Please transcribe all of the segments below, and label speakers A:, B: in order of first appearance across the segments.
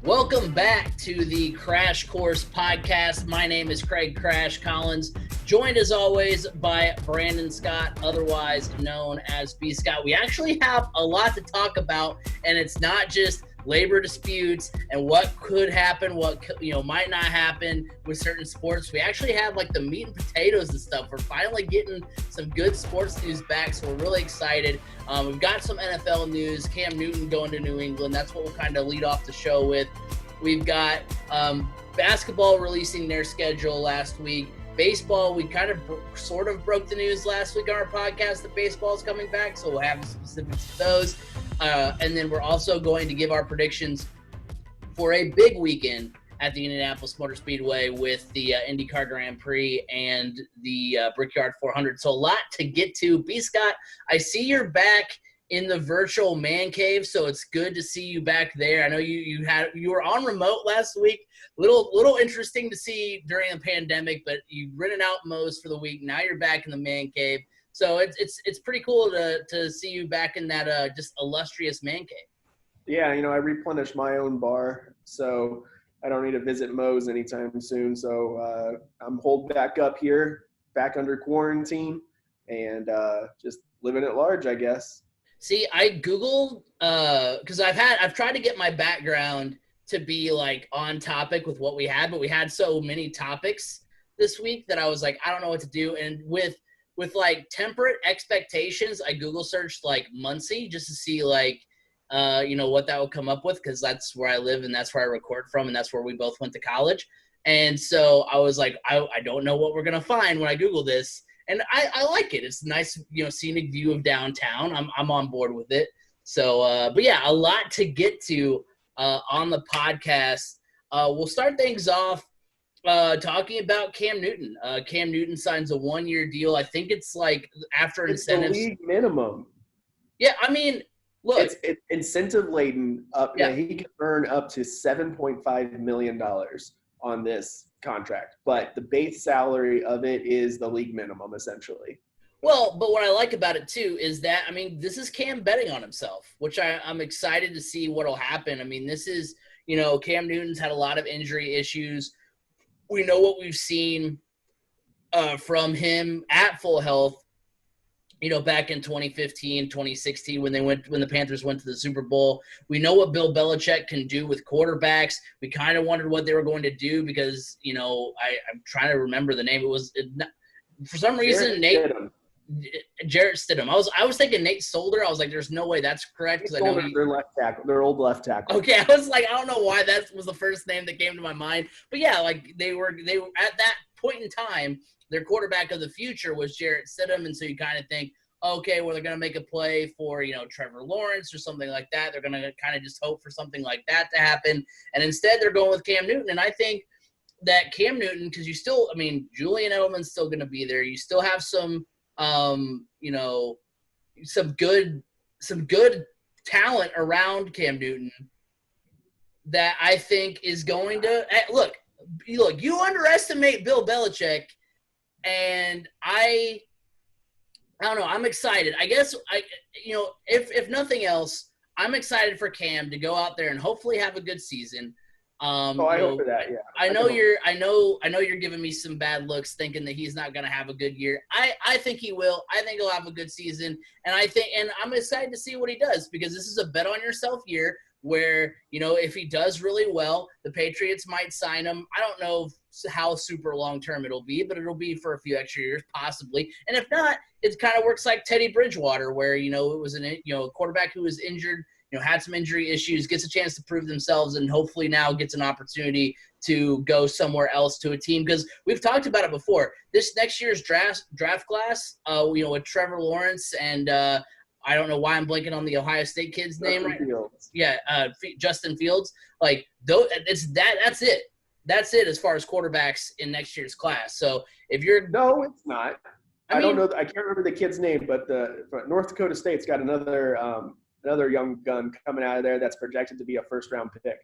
A: Welcome back to the Crash Course Podcast. My name is Craig Crash Collins, joined as always by Brandon Scott, otherwise known as B. Scott. We actually have a lot to talk about, and it's not just labor disputes and what could happen, what might not happen with certain sports. We actually have like the meat and potatoes and stuff. We're finally getting some good sports news back, so we're really excited. We've got some NFL news. Cam Newton going to New England. That's what we'll kind of lead off the show with. We've got basketball releasing their schedule last week. Baseball, we kind of sort of broke the news last week on our podcast that baseball is coming back, so we'll have specifics of those. And then we're also going to give our predictions for a big weekend at the Indianapolis Motor Speedway with the IndyCar Grand Prix and the Brickyard 400. So a lot to get to. B. Scott, I see you're back in the virtual man cave, so it's good to see you back there. I know you were on remote last week. Little interesting to see during the pandemic, but you rented out Moe's for the week. Now you're back in the man cave. So it's pretty cool to see you back in that just illustrious man cave.
B: Yeah, I replenished my own bar, so I don't need to visit Moe's anytime soon. So I'm holed back up here, back under quarantine, and just living at large, I guess.
A: See, I Googled because I've tried to get my background to be like on topic with what we had, but we had so many topics this week that I was like, I don't know what to do. And with like temperate expectations, I Google searched like Muncie just to see like, what that would come up with, because that's where I live and that's where I record from and that's where we both went to college. And so I was like, I don't know what we're going to find when I Google this. And I like it. It's a nice, scenic view of downtown. I'm on board with it. So, but yeah, a lot to get to on the podcast. We'll start things off talking about Cam Newton. Cam Newton signs a 1-year deal. I think it's like after incentives.
B: It's the league minimum.
A: Yeah, I mean, look.
B: It's incentive laden up.
A: Yeah.
B: He can earn up to $7.5 million on this contract, but the base salary of it is the league minimum, essentially.
A: Well, but what I like about it, too, is that, I mean, this is Cam betting on himself, which I'm excited to see what will happen. I mean, this is, Cam Newton's had a lot of injury issues. We know what we've seen from him at full health, back in 2015, 2016 when the Panthers went to the Super Bowl. We know what Bill Belichick can do with quarterbacks. We kind of wondered what they were going to do because, I'm trying to remember the name. For some reason, Jarrett Stidham. I was thinking Nate Solder. I was like, there's no way that's correct. Because I know
B: their left tackle. Their old left tackle.
A: Okay, I was like, I don't know why that was the first name that came to my mind. But yeah, like they were at that point in time, their quarterback of the future was Jarrett Stidham, and so you kind of think, okay, well, they're going to make a play for, Trevor Lawrence or something like that. They're going to kind of just hope for something like that to happen. And instead, they're going with Cam Newton. And I think that Cam Newton, because Julian Edelman's still going to be there. You still have some, some good talent around Cam Newton that I think is going to look. You underestimate Bill Belichick. And I don't know. I'm excited. I guess if nothing else, I'm excited for Cam to go out there and hopefully have a good season.
B: I hope for that. Yeah.
A: I know you're giving me some bad looks, thinking that he's not going to have a good year. I think he will. I think he'll have a good season, and I'm excited to see what he does because this is a bet on yourself year. Where, if he does really well, the Patriots might sign him. I don't know how super long-term it'll be, but it'll be for a few extra years, possibly. And if not, it kind of works like Teddy Bridgewater, where, it was a quarterback who was injured, had some injury issues, gets a chance to prove themselves, and hopefully now gets an opportunity to go somewhere else to a team. Because we've talked about it before. This next year's draft class, with Trevor Lawrence and I don't know why I'm blanking on the Ohio State kid's name right now. Yeah, Justin Fields. Like, that's it. That's it as far as quarterbacks in next year's class. So if you're –
B: No, it's not. I don't know. I can't remember the kid's name, but North Dakota State's got another young gun coming out of there that's projected to be a first-round pick.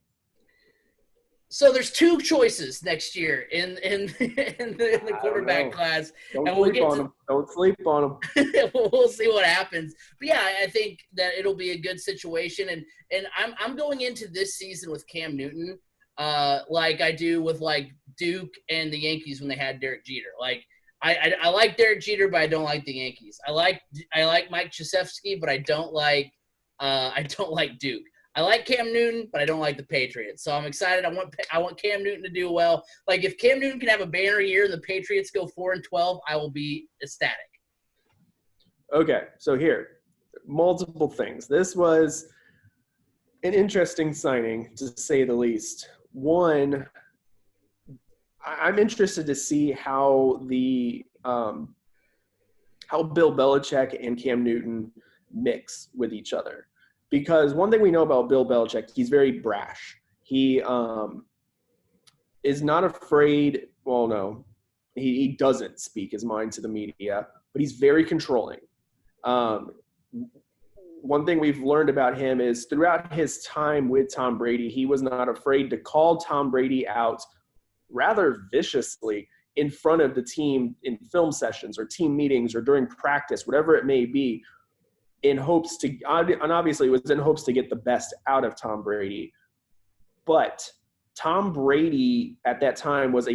A: So there's two choices next year in the quarterback class,
B: Don't
A: and we'll
B: sleep
A: get
B: on
A: to
B: them. Don't sleep on them.
A: we'll see what happens. But yeah, I think that it'll be a good situation, and I'm going into this season with Cam Newton, like I do with like Duke and the Yankees when they had Derek Jeter. Like I like Derek Jeter, but I don't like the Yankees. I like Mike Krzyzewski, but I don't like Duke. I like Cam Newton, but I don't like the Patriots. So I'm excited. I want Cam Newton to do well. Like if Cam Newton can have a banner year and the Patriots go 4-12, I will be ecstatic.
B: Okay, so here, multiple things. This was an interesting signing, to say the least. One, I'm interested to see how how Bill Belichick and Cam Newton mix with each other. Because one thing we know about Bill Belichick, he's very brash. He is not afraid. Well, no, he doesn't speak his mind to the media, but he's very controlling. One thing we've learned about him is throughout his time with Tom Brady, he was not afraid to call Tom Brady out rather viciously in front of the team in film sessions or team meetings or during practice, whatever it may be, in hopes to, and obviously it was in hopes to get the best out of Tom Brady. But Tom Brady at that time was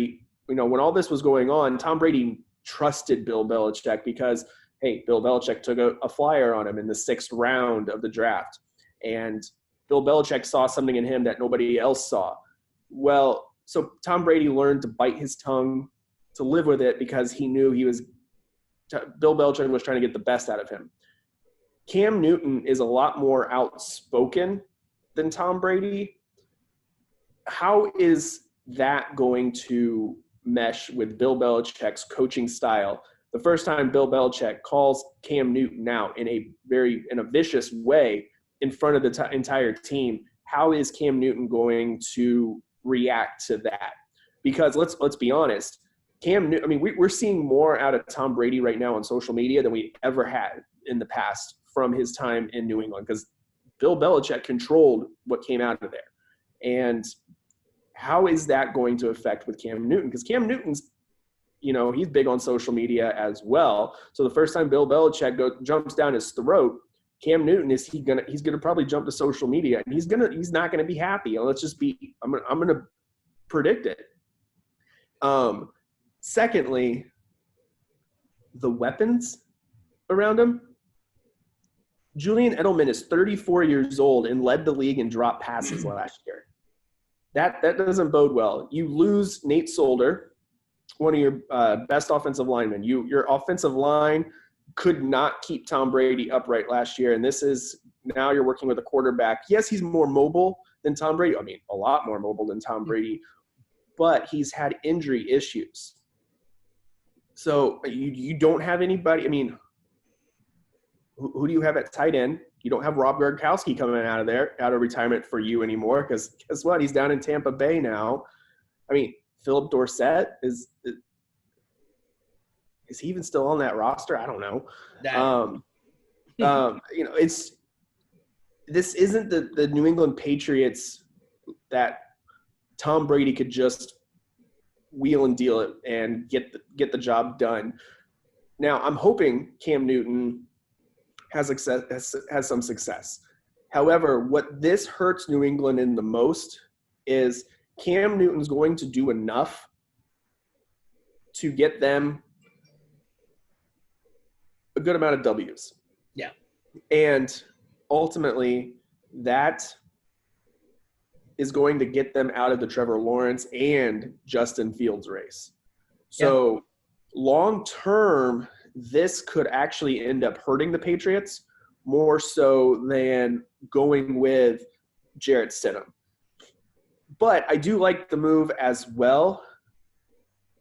B: when all this was going on, Tom Brady trusted Bill Belichick because, hey, Bill Belichick took a flyer on him in the 6th round of the draft. And Bill Belichick saw something in him that nobody else saw. Well, so Tom Brady learned to bite his tongue, to live with it, because he knew Bill Belichick was trying to get the best out of him. Cam Newton is a lot more outspoken than Tom Brady. How is that going to mesh with Bill Belichick's coaching style? The first time Bill Belichick calls Cam Newton out in a vicious way in front of the entire team, how is Cam Newton going to react to that? Because let's be honest, Cam Newton, I mean, we're seeing more out of Tom Brady right now on social media than we ever had in the past from his time in New England, because Bill Belichick controlled what came out of there. And how is that going to affect with Cam Newton? Because Cam Newton's, he's big on social media as well. So the first time Bill Belichick jumps down his throat, Cam Newton he's gonna probably jump to social media, and he's not gonna be happy. I'm gonna predict it. Secondly, the weapons around him. Julian Edelman is 34 years old and led the league in drop passes last year. That doesn't bode well. You lose Nate Solder, one of your best offensive linemen. Your offensive line could not keep Tom Brady upright last year, and now you're working with a quarterback. Yes, he's more mobile than Tom Brady. I mean, a lot more mobile than Tom Brady, but he's had injury issues. So you don't have anybody. I mean, who do you have at tight end? You don't have Rob Gronkowski coming out of retirement for you anymore, because guess what? He's down in Tampa Bay now. I mean, Philip Dorsett is he even still on that roster? I don't know. This isn't the New England Patriots that Tom Brady could just wheel and deal it and get the job done. Now, I'm hoping Cam Newton has some success. However, what this hurts New England in the most is Cam Newton's going to do enough to get them a good amount of W's.
A: Yeah.
B: And ultimately, that is going to get them out of the Trevor Lawrence and Justin Fields race. So long term, this could actually end up hurting the Patriots more so than going with Jarrett Stidham. But I do like the move as well.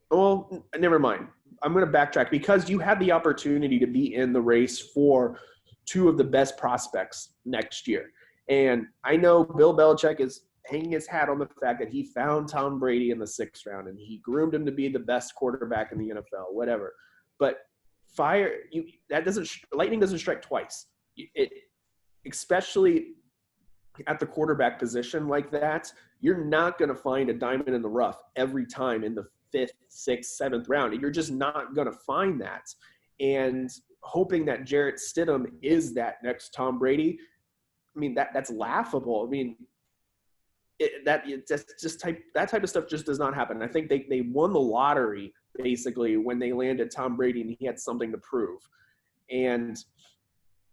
B: Well, never mind. I'm going to backtrack, because you had the opportunity to be in the race for two of the best prospects next year. And I know Bill Belichick is hanging his hat on the fact that he found Tom Brady in the 6th round and he groomed him to be the best quarterback in the NFL, whatever. But lightning doesn't strike twice. Especially at the quarterback position like that, you're not going to find a diamond in the rough every time in the 5th, 6th, 7th round. You're just not going to find that. And hoping that Jarrett Stidham is that next Tom Brady, I mean, that's laughable. I mean, that type of stuff just does not happen. I think they won the lottery basically when they landed Tom Brady and he had something to prove. And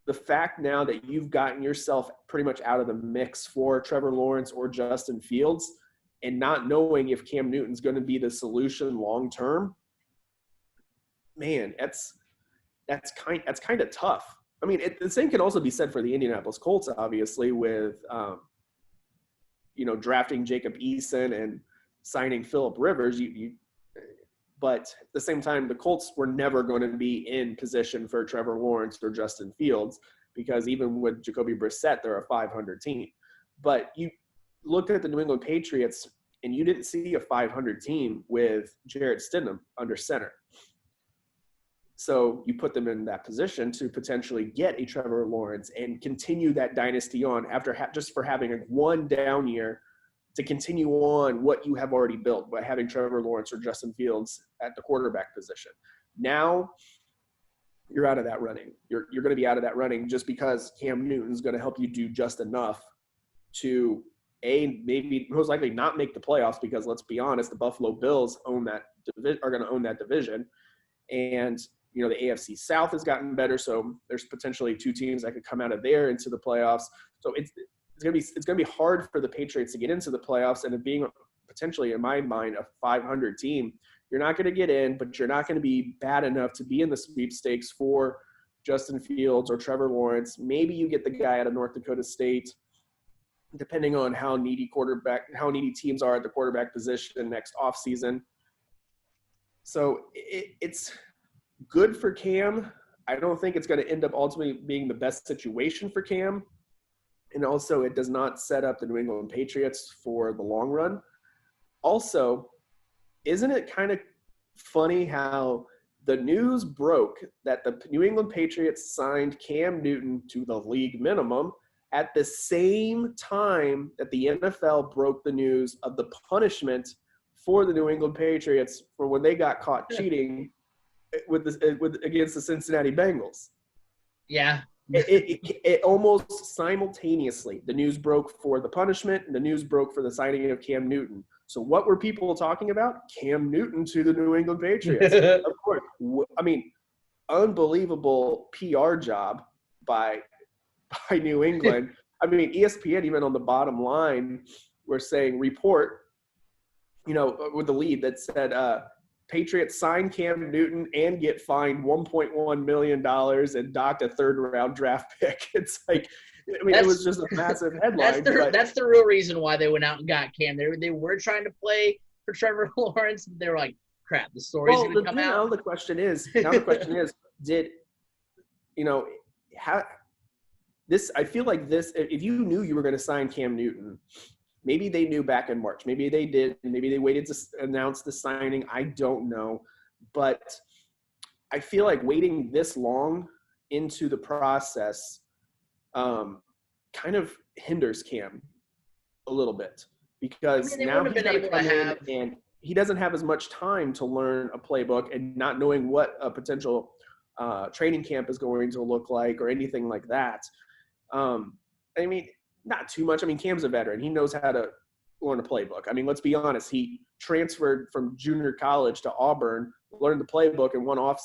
B: the fact now that you've gotten yourself pretty much out of the mix for Trevor Lawrence or Justin Fields and not knowing if Cam Newton's going to be the solution long term, man, that's kind of tough. I mean, the same can also be said for the Indianapolis Colts, obviously, with drafting Jacob Eason and signing Phillip Rivers. But at the same time, the Colts were never going to be in position for Trevor Lawrence or Justin Fields because even with Jacoby Brissett, they're a 500 team. But you looked at the New England Patriots, and you didn't see a 500 team with Jarrett Stidham under center. So you put them in that position to potentially get a Trevor Lawrence and continue that dynasty on after just for having a one down year to continue on what you have already built by having Trevor Lawrence or Justin Fields at the quarterback position. Now you're out of that running. You're going to be out of that running just because Cam Newton's going to help you do just enough to maybe most likely not make the playoffs because let's be honest, the Buffalo Bills are going to own that division. And the AFC South has gotten better, so there's potentially 2 teams that could come out of there into the playoffs. So it's going to be hard for the Patriots to get into the playoffs, and it being potentially, in my mind, a 500 team, you're not going to get in, but you're not going to be bad enough to be in the sweepstakes for Justin Fields or Trevor Lawrence. Maybe you get the guy out of North Dakota State, depending on how needy teams are at the quarterback position next offseason. So it's good for Cam. I don't think it's going to end up ultimately being the best situation for Cam. And also, it does not set up the New England Patriots for the long run. Also, isn't it kind of funny how the news broke that the New England Patriots signed Cam Newton to the league minimum at the same time that the NFL broke the news of the punishment for the New England Patriots for when they got caught cheating against the Cincinnati Bengals?
A: Yeah.
B: It almost simultaneously, the news broke for the punishment and the news broke for the signing of Cam Newton. So what were people talking about? Cam Newton to the New England Patriots. Of course. I mean, unbelievable PR job by New England. I mean, ESPN, even on the bottom line, were saying report, with the lead that said Patriots sign Cam Newton and get fined $1.1 million and docked a 3rd-round draft pick. It's like, I mean, it was just a massive headline.
A: That's the real reason why they went out and got Cam. They were trying to play for Trevor Lawrence. They were like, crap, the story's going to come out.
B: Now the question is, I feel like this, if you knew you were going to sign Cam Newton, maybe they knew back in March. Maybe they did. Maybe they waited to announce the signing. I don't know. But I feel like waiting this long into the process kind of hinders Cam a little bit because now he's got to come in and he doesn't have as much time to learn a playbook and not knowing what a potential training camp is going to look like or anything like that. I mean, not too much. I mean, Cam's a veteran. He knows how to learn a playbook. I mean, let's be honest. He transferred from junior college to Auburn, learned the playbook, and won off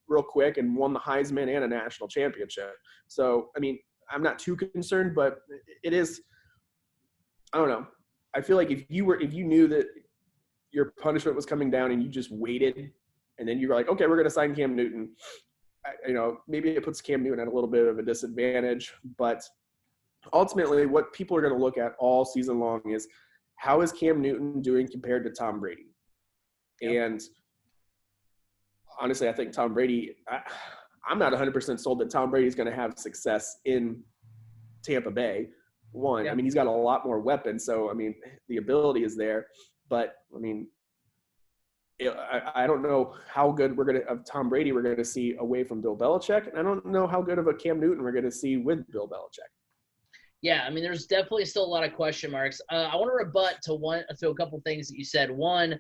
B: real quick and won the Heisman and a national championship. So, I mean, I'm not too concerned, but it is – I don't know. I feel like if you knew that your punishment was coming down and you just waited and then you were like, okay, we're going to sign Cam Newton, maybe it puts Cam Newton at a little bit of a disadvantage, but – ultimately, what people are going to look at all season long is how is Cam Newton doing compared to Tom Brady? Yep. And honestly, I think Tom Brady I'm not 100% sold that Tom Brady is going to have success in Tampa Bay. One, I mean, he's got a lot more weapons. So, I mean, the ability is there. But, I mean, I don't know how good of Tom Brady we're going to see away from Bill Belichick. And I don't know how good of a Cam Newton we're going to see with Bill Belichick.
A: Yeah, I mean, there's definitely still a lot of question marks. I want to rebut to a couple things that you said. One,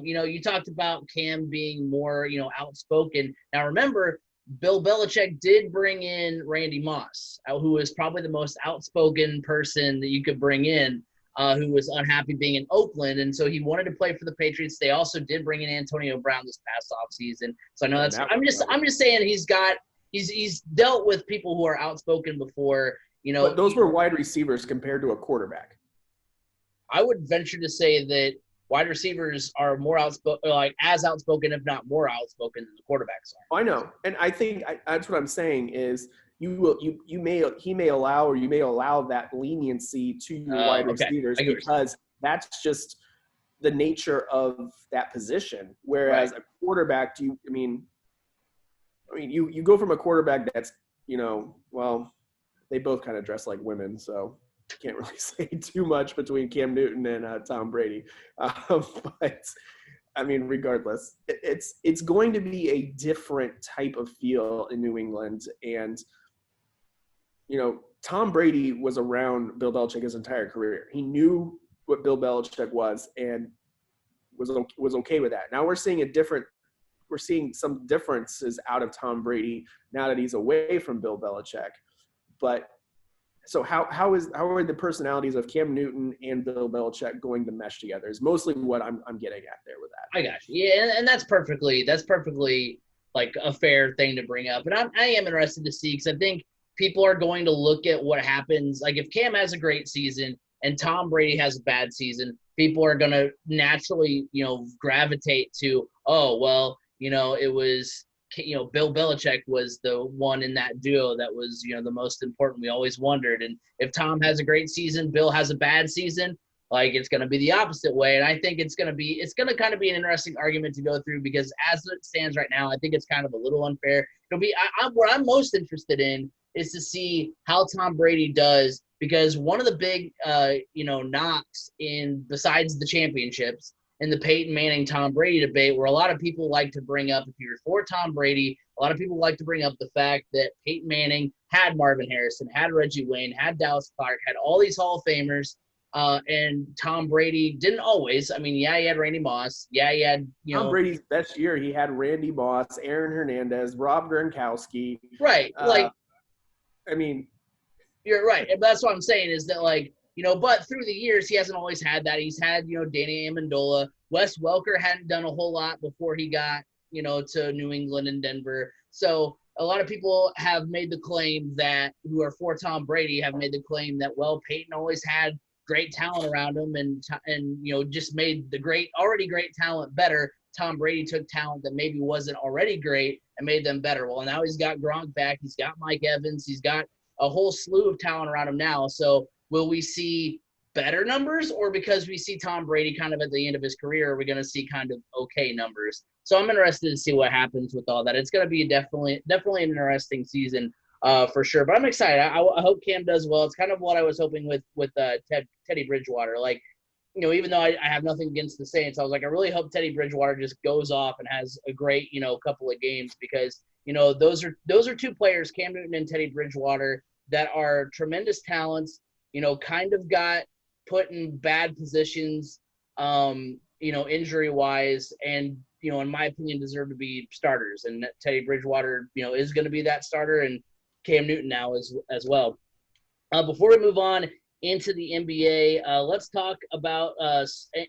A: you talked about Cam being more, outspoken. Now, remember, Bill Belichick did bring in Randy Moss, who is probably the most outspoken person that you could bring in, who was unhappy being in Oakland, and so he wanted to play for the Patriots. They also did bring in Antonio Brown this past offseason. So I know that's. I'm just saying he's dealt with people who are outspoken before.
B: But those were wide receivers compared to a quarterback.
A: I would venture to say that wide receivers are more outspoken, as outspoken, if not more outspoken than the quarterbacks are.
B: I know, and I think that's what I'm saying is he may allow that leniency to your wide receivers because that's just the nature of that position. Whereas a quarterback, you go from a quarterback that's they both kind of dress like women, so can't really say too much between Cam Newton and Tom Brady. But I mean, regardless, it's going to be a different type of feel in New England. And, Tom Brady was around Bill Belichick his entire career. He knew what Bill Belichick was and was okay with that. Now we're seeing some differences out of Tom Brady now that he's away from Bill Belichick. But so how are the personalities of Cam Newton and Bill Belichick going to mesh together is mostly what I'm getting at there with that.
A: I got you. Yeah, and that's perfectly like a fair thing to bring up. And I am interested to see because I think people are going to look at what happens. Like if Cam has a great season and Tom Brady has a bad season, people are going to naturally, gravitate to, oh, well, it was Bill Belichick was the one in that duo that was, the most important. We always wondered. And if Tom has a great season, Bill has a bad season, like it's going to be the opposite way. And I think it's going to kind of be an interesting argument to go through because as it stands right now, I think it's kind of a little unfair. It'll be what I'm most interested in is to see how Tom Brady does because one of the big, knocks besides the championships in the Peyton Manning-Tom Brady debate where a lot of people like to bring up, if you're for Tom Brady, a lot of people like to bring up the fact that Peyton Manning had Marvin Harrison, had Reggie Wayne, had Dallas Clark, had all these Hall of Famers, and Tom Brady didn't always. I mean, he had Randy Moss. Yeah, he had,
B: Tom Brady's best year, he had Randy Moss, Aaron Hernandez, Rob Gronkowski.
A: Right. You're right. And that's what I'm saying is that, but through the years, he hasn't always had that. He's had, Danny Amendola. Wes Welker hadn't done a whole lot before he got, to New England and Denver. So a lot of people have made the claim that, who are for Tom Brady, have made the claim that, well, Peyton always had great talent around him and just made the already great talent better. Tom Brady took talent that maybe wasn't already great and made them better. Well, now he's got Gronk back. He's got Mike Evans. He's got a whole slew of talent around him now. So will we see better numbers or because we see Tom Brady kind of at the end of his career, are we going to see kind of okay numbers? So I'm interested to see what happens with all that. It's going to be definitely an interesting season for sure. But I'm excited. I hope Cam does well. It's kind of what I was hoping with Teddy Bridgewater. Like, even though I have nothing against the Saints, I was like, I really hope Teddy Bridgewater just goes off and has a great, couple of games because, those are two players, Cam Newton and Teddy Bridgewater, that are tremendous talents, kind of got put in bad positions, injury-wise, and, in my opinion, deserve to be starters. And Teddy Bridgewater, is going to be that starter, and Cam Newton now as well. Before we move on into the NBA, let's talk about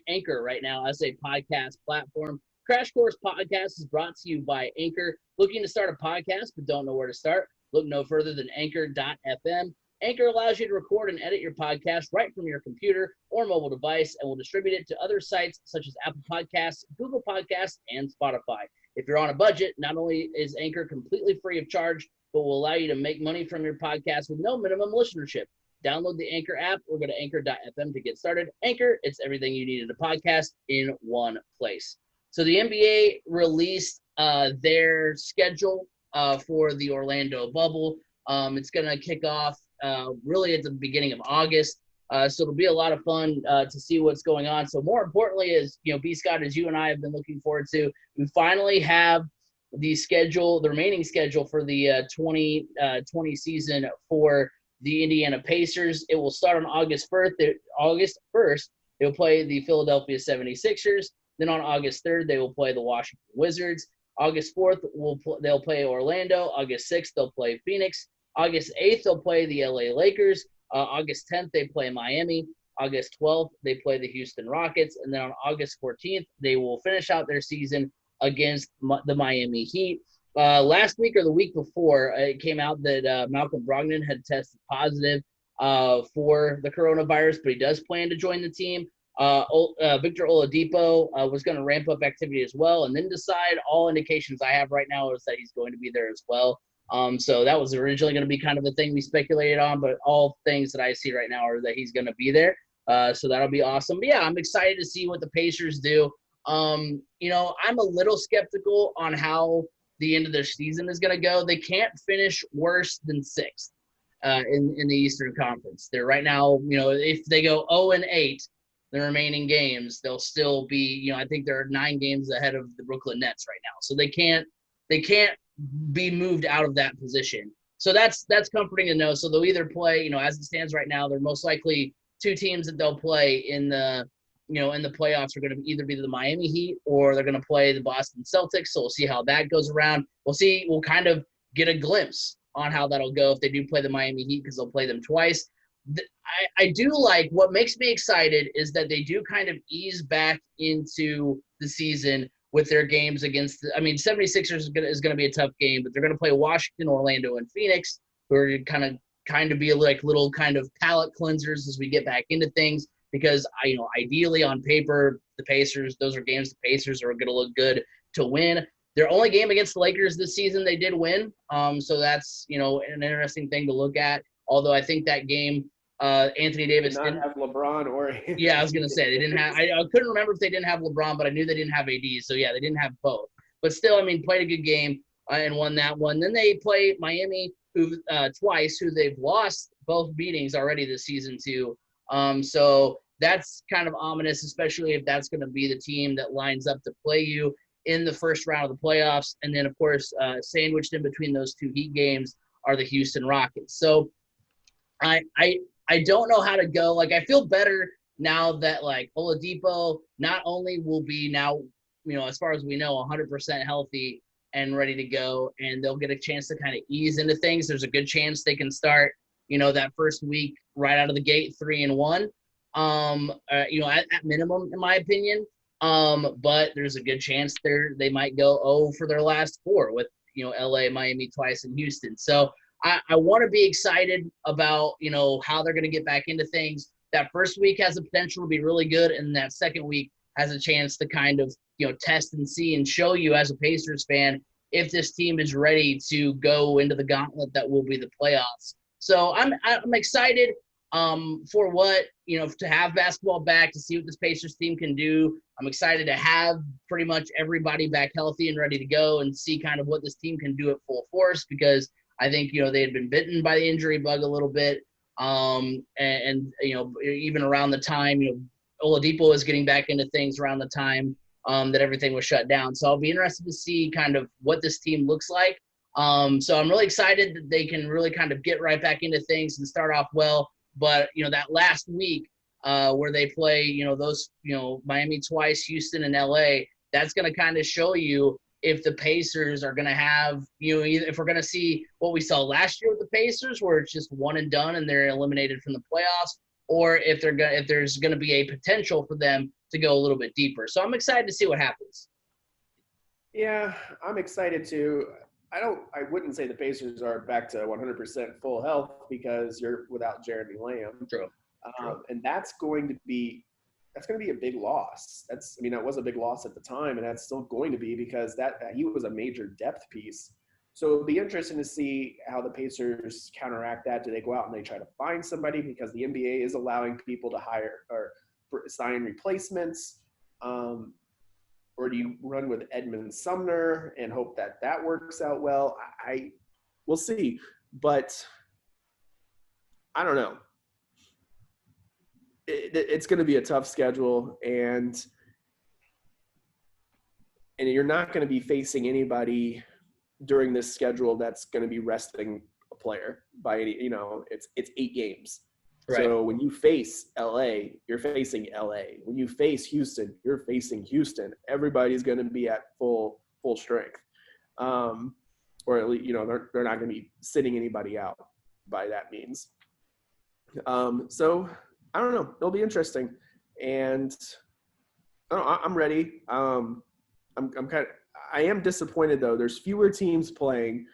A: Anchor right now as a podcast platform. Crash Course Podcast is brought to you by Anchor. Looking to start a podcast but don't know where to start? Look no further than Anchor.fm. Anchor allows you to record and edit your podcast right from your computer or mobile device and will distribute it to other sites such as Apple Podcasts, Google Podcasts, and Spotify. If you're on a budget, not only is Anchor completely free of charge, but will allow you to make money from your podcast with no minimum listenership. Download the Anchor app or go to Anchor.fm to get started. Anchor, it's everything you need in a podcast in one place. So the NBA released their schedule for the Orlando bubble. It's going to kick off really at the beginning of August. So it'll be a lot of fun to see what's going on. So more importantly is, B. Scott, as you and I have been looking forward to, we finally have the remaining schedule for the 2020 season for the Indiana Pacers. It will start on August 1st. August 1st, they'll play the Philadelphia 76ers. Then on August 3rd, they will play the Washington Wizards. August 4th, they'll play Orlando. August 6th, they'll play Phoenix. August 8th, they'll play the LA Lakers. August 10th, they play Miami. August 12th, they play the Houston Rockets. And then on August 14th, they will finish out their season against the Miami Heat. Last week or the week before, it came out that Malcolm Brogdon had tested positive for the coronavirus, but he does plan to join the team. Victor Oladipo was going to ramp up activity as well, and then decide. All indications I have right now is that he's going to be there as well. So that was originally going to be kind of a thing we speculated on, but all things that I see right now are that he's going to be there. So that'll be awesome. But yeah, I'm excited to see what the Pacers do. I'm a little skeptical on how the end of their season is going to go. They can't finish worse than sixth in the Eastern Conference. They're right now, if they go 0-8, the remaining games, they'll still be, I think there are 9 games ahead of the Brooklyn Nets right now. So they can't be moved out of that position. So that's comforting to know. So they'll either play, as it stands right now, they're most likely 2 teams that they'll play in the playoffs are going to either be the Miami Heat or they're going to play the Boston Celtics. So we'll see how that goes around. We'll kind of get a glimpse on how that'll go if they do play the Miami Heat, because they'll play them twice. I do like, what makes me excited is that they do kind of ease back into the season with their games against 76ers is going to be a tough game, but they're going to play Washington, Orlando, and Phoenix, who are kind of be like little kind of palate cleansers as we get back into things. Because ideally on paper, the Pacers, those are games the Pacers are going to look good to win. Their only game against the Lakers this season, they did win. So that's, an interesting thing to look at. Although I think that game, Anthony Davis
B: didn't have LeBron or
A: yeah, I was going to say they didn't have. I couldn't remember if they didn't have LeBron, but I knew they didn't have AD. So yeah, they didn't have both. But still, played a good game and won that one. Then they play Miami, who twice, who they've lost both beatings already this season to. So that's kind of ominous, especially if that's going to be the team that lines up to play you in the first round of the playoffs. And then, of course, sandwiched in between those 2 Heat games are the Houston Rockets. So I don't know how to go. Like, I feel better now that, like, Oladipo not only will be now, as far as we know, 100% healthy and ready to go, and they'll get a chance to kind of ease into things. There's a good chance they can start that first week right out of the gate 3-1, at minimum, in my opinion. But there's a good chance they might go 0 for their last 4 with, LA, Miami twice, and Houston. So I want to be excited about, how they're going to get back into things. That first week has the potential to be really good, and that second week has a chance to kind of, test and see and show you as a Pacers fan if this team is ready to go into the gauntlet that will be the playoffs. So I'm excited for what, to have basketball back, to see what this Pacers team can do. I'm excited to have pretty much everybody back healthy and ready to go and see kind of what this team can do at full force, because I think, they had been bitten by the injury bug a little bit. And even around the time, Oladipo was getting back into things around the time that everything was shut down. So I'll be interested to see kind of what this team looks like. So I'm really excited that they can really kind of get right back into things and start off well. But, that last week where they play, those, Miami twice, Houston and LA, that's going to kind of show you if the Pacers are going to have, if we're going to see what we saw last year with the Pacers, where it's just one and done and they're eliminated from the playoffs, or if there's going to be a potential for them to go a little bit deeper. So I'm excited to see what happens.
B: Yeah, I'm excited too. I wouldn't say the Pacers are back to 100% full health, because you're without Jeremy Lamb.
A: True.
B: And that's going to be a big loss. That was a big loss at the time, and that's still going to be, because he was a major depth piece. So it'll be interesting to see how the Pacers counteract that. Do they go out and they try to find somebody, because the NBA is allowing people to hire or sign replacements? Or do you run with Edmund Sumner and hope that works out well? We'll see, but I don't know. It's going to be a tough schedule, and you're not going to be facing anybody during this schedule that's going to be resting player by any, it's 8 games.
A: Right.
B: So when you face LA, you're facing LA. When you face Houston, you're facing Houston. Everybody's going to be at full strength. Or at least, they're not going to be sitting anybody out by that means. So I don't know. It'll be interesting. And I'm ready. I am disappointed though. There's fewer teams playing.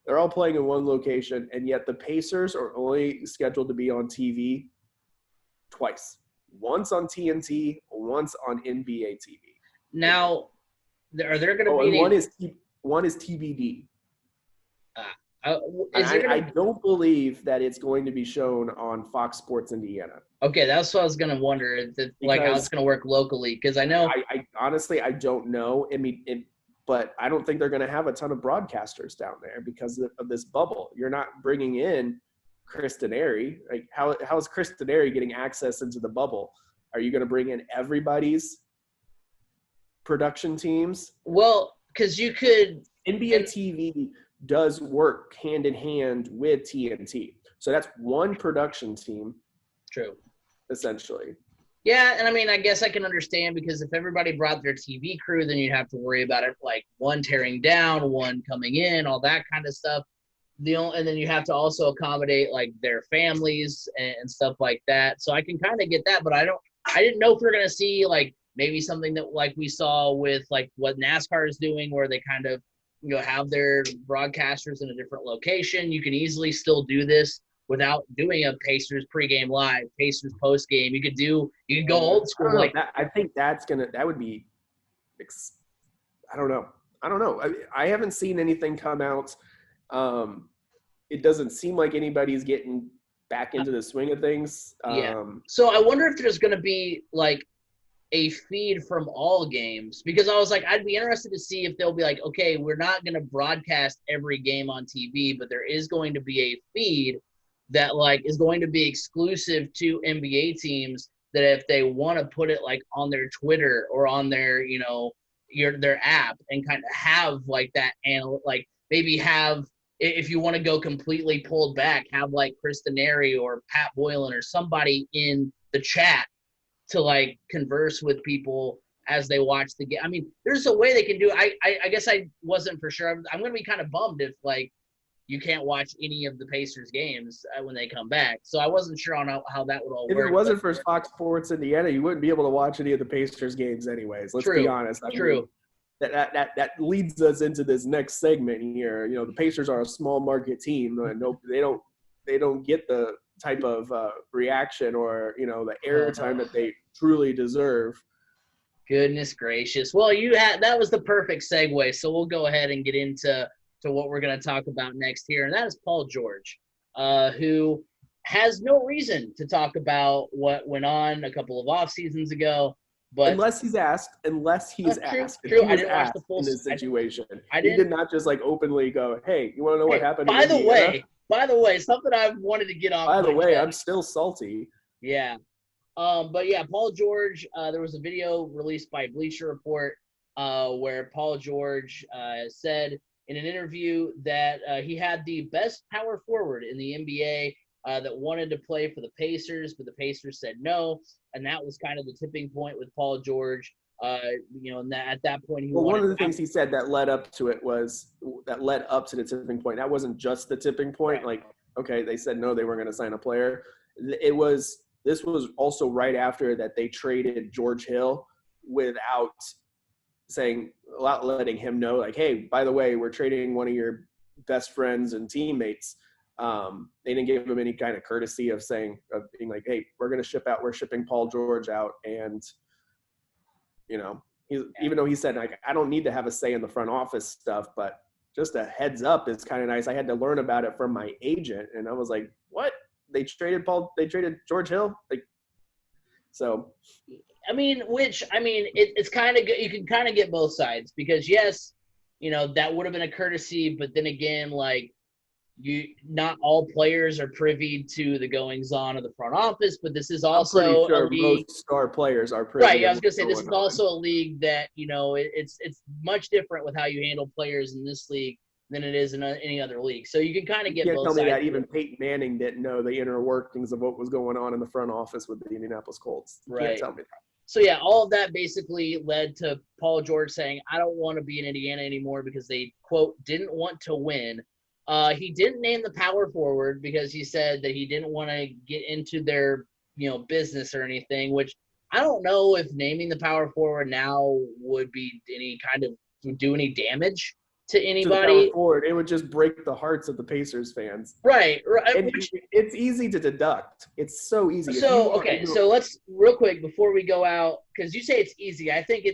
B: They're all playing in one location, and yet the Pacers are only scheduled to be on TV twice. Once on TNT, once on NBA TV.
A: Now, are there going to be
B: and one is TBD. I don't believe that it's going to be shown on Fox Sports Indiana.
A: Okay, that's what I was going to wonder, how it's going to work locally, because I know –
B: I honestly, I don't know. I mean, but I don't think they're going to have a ton of broadcasters down there because of this bubble. You're not bringing in Chris Denary. Like, how is Chris Denary getting access into the bubble? Are you going to bring in everybody's production teams?
A: Well, because you could –
B: NBA TV does work hand in hand with TNT. So that's one production team.
A: True.
B: Essentially.
A: Yeah, and I mean, I guess I can understand because if everybody brought their TV crew, then you'd have to worry about it, like one tearing down, one coming in, all that kind of stuff. And then you have to also accommodate like their families and stuff like that. So I can kind of get that, but I didn't know if we were gonna see like maybe something that like we saw with like what NASCAR is doing, where they kind of have their broadcasters in a different location. You can easily still do this without doing a Pacers pregame live, Pacers postgame. You could go old school.
B: I think that would be, I don't know. I haven't seen anything come out. It doesn't seem like anybody's getting back into the swing of things.
A: Yeah. So I wonder if there's going to be like a feed from all games, because I was like, I'd be interested to see if they'll be like, okay, we're not going to broadcast every game on TV, but there is going to be a feed that like is going to be exclusive to NBA teams, that if they want to put it like on their Twitter or on their, their app, and kind of have like that, and like maybe have, if you want to go completely pulled back, have like Chris Denary or Pat Boylan or somebody in the chat to like converse with people as they watch the game. I mean, there's a way they can do it. I guess I wasn't for sure. I'm going to be kind of bummed if like you can't watch any of the Pacers games when they come back. So I wasn't sure on how that would all work.
B: If it wasn't for Fox Sports Indiana, you wouldn't be able to watch any of the Pacers games anyways. Let's be honest.
A: True.
B: That leads us into this next segment here. The Pacers are a small market team. They don't get the type of reaction or the airtime that they truly deserve.
A: Goodness gracious. Well, that was the perfect segue. So we'll go ahead and get into what we're going to talk about next here, and that is Paul George, who has no reason to talk about what went on a couple of off seasons ago. But
B: unless he's asked.
A: True.
B: I didn't watch the full in this situation. He did not just like openly go, "Hey, you want to know what happened?"
A: By the way, something I've wanted to get off.
B: By the way, I'm still salty.
A: Yeah. But yeah, Paul George. There was a video released by Bleacher Report where Paul George said in an interview that he had the best power forward in the NBA that wanted to play for the Pacers, but the Pacers said no, and that was kind of the tipping point with Paul George. And at that point,
B: one of the things he said that led up to the tipping point. That wasn't just the tipping point.
A: Right.
B: Like, okay, they said no, they weren't going to sign a player. This was also right after that they traded George Hill without letting him know, like, hey, by the way, we're trading one of your best friends and teammates. They didn't give him any kind of courtesy of being like, hey, we're shipping Paul George out. And, even though he said, like, I don't need to have a say in the front office stuff, but just a heads up is kind of nice. I had to learn about it from my agent. And I was like, what? They traded George Hill? Like, so.
A: It's kind of good. You can kind of get both sides, because yes, that would have been a courtesy, but then again, like, not all players are privy to the goings on of the front office, but this is also
B: I'm pretty sure
A: a league.
B: Most star players are privy.
A: Right. Yeah, I was gonna say this is also a league that it's much different with how you handle players in this league than it is in any other league. So you can kind of get
B: can't
A: both
B: tell me
A: sides.
B: that even Peyton Manning didn't know the inner workings of what was going on in the front office with the Indianapolis Colts. You can't tell me that.
A: So, yeah, all of that basically led to Paul George saying, I don't want to be in Indiana anymore because they, quote, didn't want to win. He didn't name the power forward because he said that he didn't want to get into their, business or anything, which I don't know if naming the power forward now would be would do any damage to anybody.
B: To the power forward, it would just break the hearts of the Pacers fans.
A: Right.
B: And it's easy to deduct. It's so easy.
A: So let's real quick before we go out, because you say it's easy. I think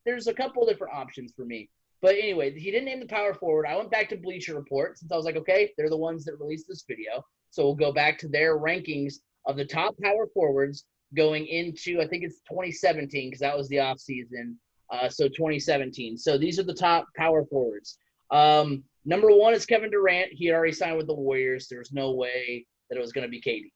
A: there's a couple different options for me. But anyway, he didn't name the power forward. I went back to Bleacher Report since I was like, okay, they're the ones that released this video. So we'll go back to their rankings of the top power forwards going into, I think it's 2017, because that was the offseason. So 2017. So these are the top power forwards. Number 1 is Kevin Durant. He had already signed with the Warriors. There was no way that it was going to be KD.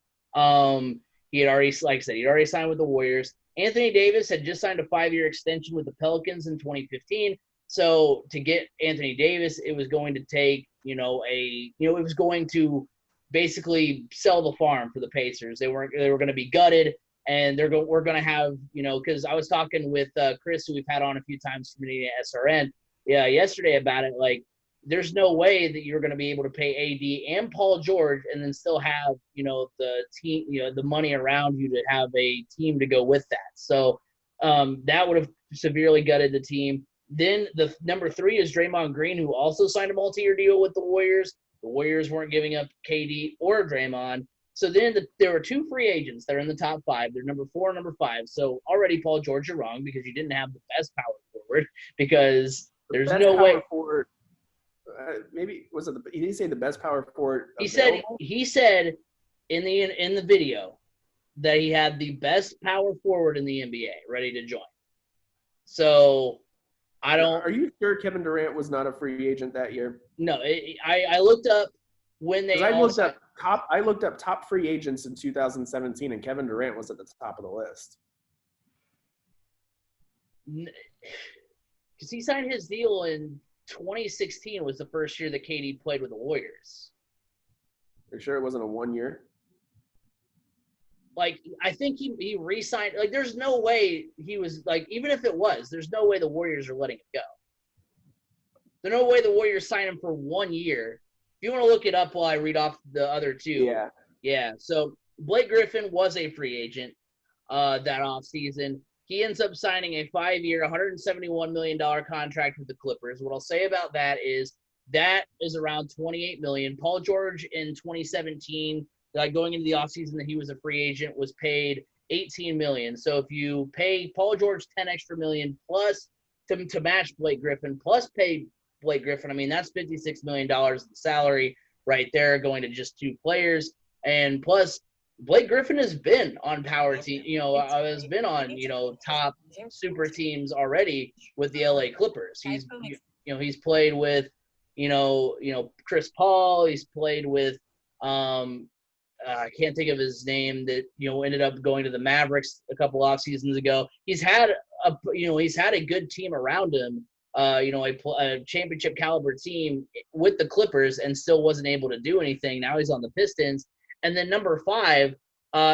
A: He had already, like I said, he'd already signed with the Warriors. Anthony Davis had just signed a 5-year extension with the Pelicans in 2015. So to get Anthony Davis, it was going to take, it was going to basically sell the farm for the Pacers. They were going to be gutted. And we're going to have, because I was talking with Chris, who we've had on a few times from the SRN, yesterday about it. Like, there's no way that you're going to be able to pay AD and Paul George and then still have, the team, the money around you to have a team to go with that. So that would have severely gutted the team. Then the number 3 is Draymond Green, who also signed a multi-year deal with the Warriors. The Warriors weren't giving up KD or Draymond. So then there were 2 free agents that are in the top 5. They're number 4 and number 5. So already, Paul George, you're wrong because you didn't have the best power forward because there's no way.
B: Forward, maybe was it? He didn't say the best power forward.
A: He said in the video that he had the best power forward in the NBA ready to join. So I don't.
B: Are you sure Kevin Durant was not a free agent that year?
A: No, I looked up when they.
B: I looked up top free agents in 2017, and Kevin Durant was at the top of the list.
A: Because he signed his deal in 2016 was the first year that KD played with the Warriors.
B: Are you sure it wasn't a 1 year?
A: Like, I think he re-signed. Like, there's no way he was, like, even if it was, there's no way the Warriors are letting it go. There's no way the Warriors signed him for 1 year. If you want to look it up while I read off the other 2.
B: Yeah.
A: Yeah. So Blake Griffin was a free agent that offseason. He ends up signing a 5-year, $171 million contract with the Clippers. What I'll say about that is around $28 million. Paul George in 2017, going into the offseason that he was a free agent, was paid $18 million. So if you pay Paul George $10 extra million plus to match Blake Griffin, plus pay Blake Griffin, I mean, that's $56 million in salary right there going to just 2 players. And plus, Blake Griffin has been on power team, has been on, top super teams already with the LA Clippers. He's played with, Chris Paul. He's played with, I can't think of his name that, ended up going to the Mavericks a couple off seasons ago. He's had a good team around him, a championship caliber team with the Clippers and still wasn't able to do anything. Now he's on the Pistons. And then number 5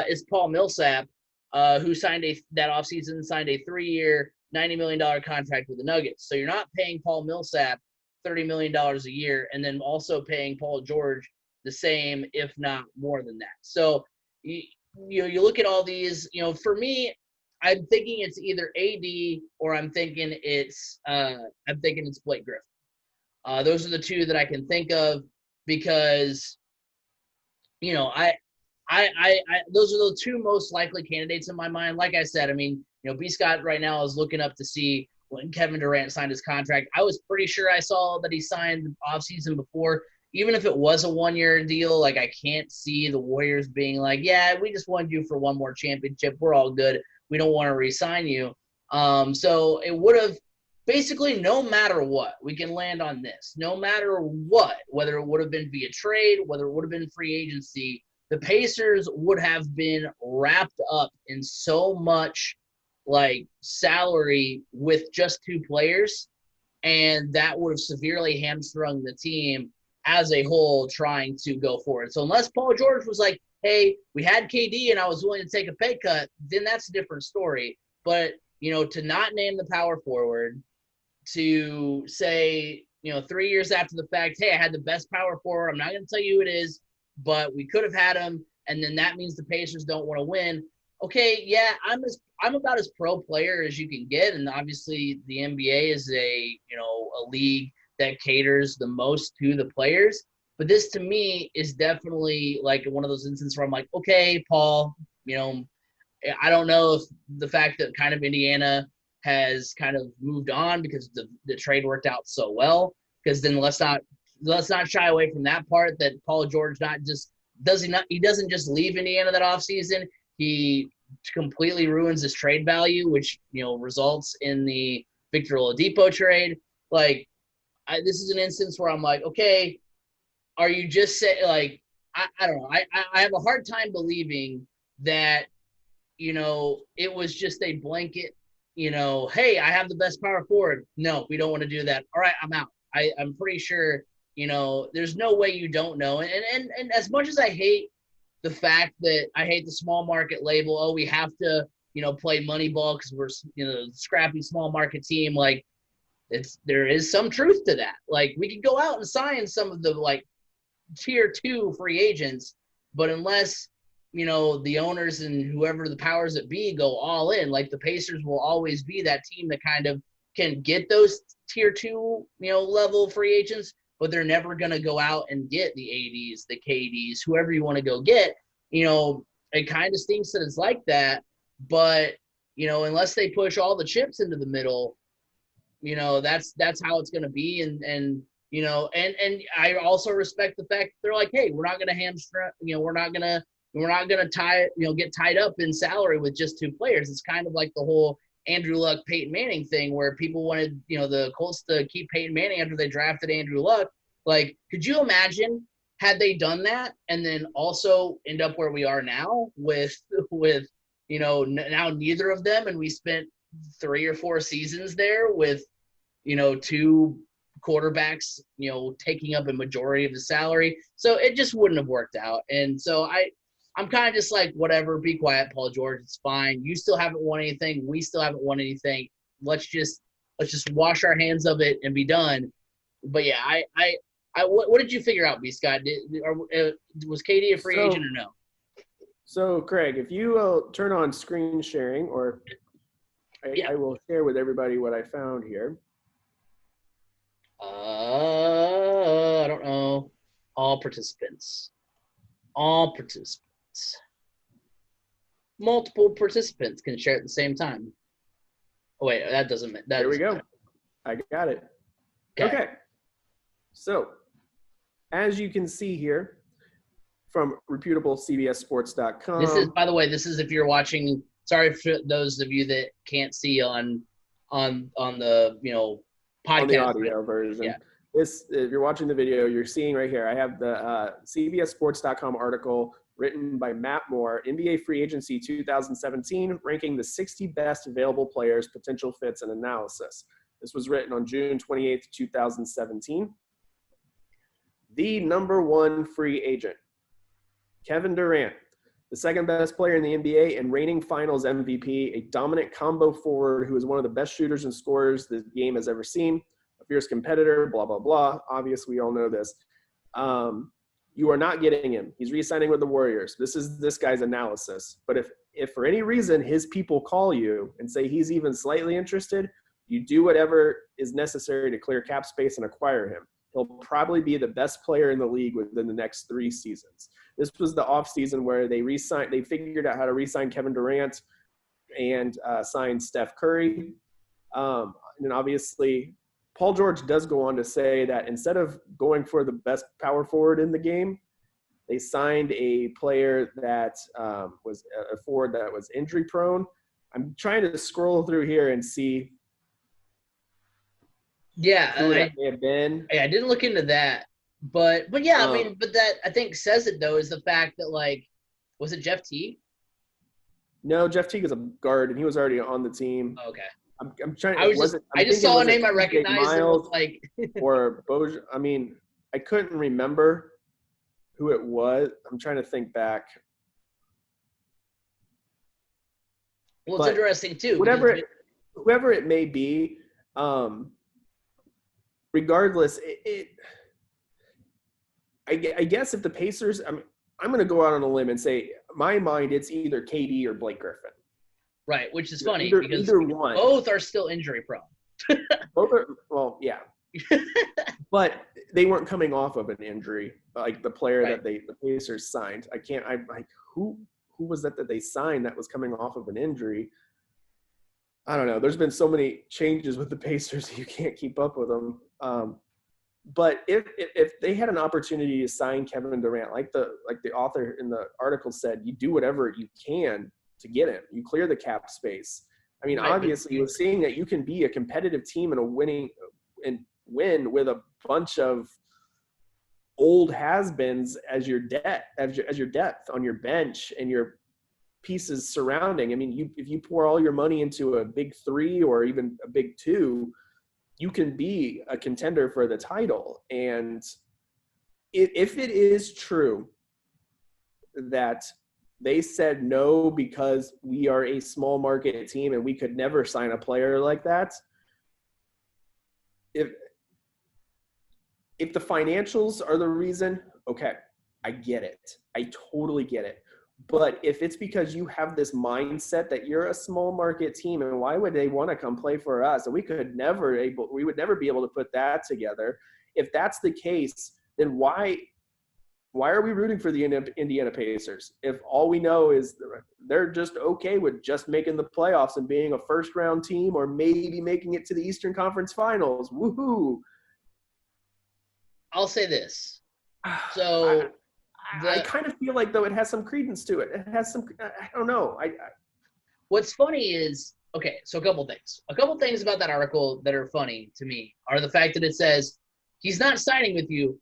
A: is Paul Millsap, who that offseason signed a 3-year, $90 million contract with the Nuggets. So you're not paying Paul Millsap $30 million a year and then also paying Paul George the same, if not more than that. So you look at all these, for me, I'm thinking it's either AD or I'm thinking it's Blake Griffin. Those are the 2 that I can think of because those are the 2 most likely candidates in my mind. Like I said, I mean, B. Scott right now is looking up to see when Kevin Durant signed his contract. I was pretty sure I saw that he signed the offseason before. Even if it was a 1-year deal, like, I can't see the Warriors being like, yeah, we just wanted you for 1 more championship. We're all good. We don't want to re-sign you. So it would have basically, no matter what, we can land on this. No matter what, whether it would have been via trade, whether it would have been free agency, the Pacers would have been wrapped up in so much, like, salary with just 2 players and that would have severely hamstrung the team as a whole trying to go forward. So unless Paul George was like, hey, we had KD and I was willing to take a pay cut, then that's a different story. But, to not name the power forward, to say, 3 years after the fact, hey, I had the best power forward. I'm not going to tell you who it is, but we could have had him. And then that means the Pacers don't want to win. Okay, yeah, I'm about as pro player as you can get. And obviously the NBA is a league that caters the most to the players. But this to me is definitely like one of those instances where I'm like, okay, Paul, I don't know if the fact that kind of Indiana has kind of moved on because the trade worked out so well. Because then let's not shy away from that part that Paul George he doesn't just leave Indiana that offseason. He completely ruins his trade value, which results in the Victor Oladipo trade. Like, this is an instance where I'm like, okay, are you just saying, like, I don't know. I have a hard time believing that it was just a blanket, hey, I have the best power forward. No, we don't want to do that. All right, I'm out. I'm pretty sure, there's no way you don't know. And as much as I hate the fact that I hate the small market label, oh, we have to, play Moneyball because we're, scrappy small market team. Like, there is some truth to that. Like, we could go out and sign some of the like tier 2 free agents, but unless the owners and whoever the powers that be go all in, like the Pacers will always be that team that kind of can get those tier 2 level free agents, but they're never going to go out and get the ADs, the KDs, whoever you want to go get. It kind of stinks that it's like that, but unless they push all the chips into the middle, that's how it's going to be. And I also respect the fact that they're like, hey, we're not going to hamstring, we're not going to get tied up in salary with just 2 players. It's kind of like the whole Andrew Luck, Peyton Manning thing where people wanted, the Colts to keep Peyton Manning after they drafted Andrew Luck. Like, could you imagine had they done that and then also end up where we are now with now neither of them, and we spent 3 or 4 seasons there with 2 quarterbacks, taking up a majority of the salary. So it just wouldn't have worked out. And so I'm kind of just like, whatever, be quiet, Paul George. It's fine. You still haven't won anything. We still haven't won anything. Let's just wash our hands of it and be done. But yeah, what did you figure out, B. Scott? Was KD a free agent or no?
B: So Craig, if you turn on screen sharing, or I will share with everybody what I found here.
A: I don't know. All participants. Multiple participants can share at the same time. Oh, wait, that doesn't –
B: there we go. Matter. I got it. Okay. So, as you can see here from reputablecbssports.com.
A: This is, by the way, if you're watching – sorry for those of you that can't see on the, podcast.
B: On the audio version. Yeah. If you're watching the video, you're seeing right here, I have the CBSSports.com article written by Matt Moore, NBA Free Agency 2017, ranking the 60 best available players, potential fits, and analysis. This was written on June 28th, 2017. The number 1 free agent, Kevin Durant, the second best player in the NBA and reigning finals MVP, a dominant combo forward who is one of the best shooters and scorers the game has ever seen, a fierce competitor, blah, blah, blah. Obviously, we all know this. You are not getting him. He's re-signing with the Warriors. This is this guy's analysis. But if for any reason his people call you and say he's even slightly interested, you do whatever is necessary to clear cap space and acquire him. He'll probably be the best player in the league within the next 3 seasons. This was the offseason where they figured out how to re-sign Kevin Durant and sign Steph Curry. And obviously, Paul George does go on to say that instead of going for the best power forward in the game, they signed a player that was a forward that was injury prone. I'm trying to scroll through here and see who that may have been.
A: I didn't look into that. But yeah, I mean, but that I think says it though is the fact that, like, was it Jeff Teague?
B: No, Jeff Teague is a guard and he was already on the team.
A: Okay.
B: I'm trying.
A: I just saw a name I recognized. It was like
B: or Boja. I mean, I couldn't remember who it was. I'm trying to think back.
A: Well, it's interesting too.
B: Whoever it may be, regardless, I guess if the Pacers, I'm going to go out on a limb and say, my mind, it's either KD or Blake Griffin.
A: Right, which is funny because
B: either one.
A: Both are still injury prone.
B: Well, yeah. But they weren't coming off of an injury, like the player that the Pacers signed. Who was that they signed that was coming off of an injury? I don't know. There's been so many changes with the Pacers, you can't keep up with them. But if they had an opportunity to sign Kevin Durant, like the author in the article said, you do whatever you can to get him. You clear the cap space. I mean, obviously, you're seeing that you can be a competitive team and win with a bunch of old has-beens as your depth on your bench and your pieces surrounding. I mean, if you pour all your money into a big three or even a big two, you can be a contender for the title. And if it is true that they said no because we are a small market team and we could never sign a player like that, if the financials are the reason, okay, I get it. I totally get it. But if it's because you have this mindset that you're a small market team, and why would they want to come play for us? And we would never be able to put that together. If that's the case, then why are we rooting for the Indiana Pacers? If all we know is they're just okay with just making the playoffs and being a first round team or maybe making it to the Eastern Conference Finals. Woohoo.
A: I'll say this. So
B: I kind of feel like, though, it has some credence to it. It has some – I don't know.
A: What's funny is – okay, so a couple things. A couple things about that article that are funny to me are the fact that it says he's not signing with you,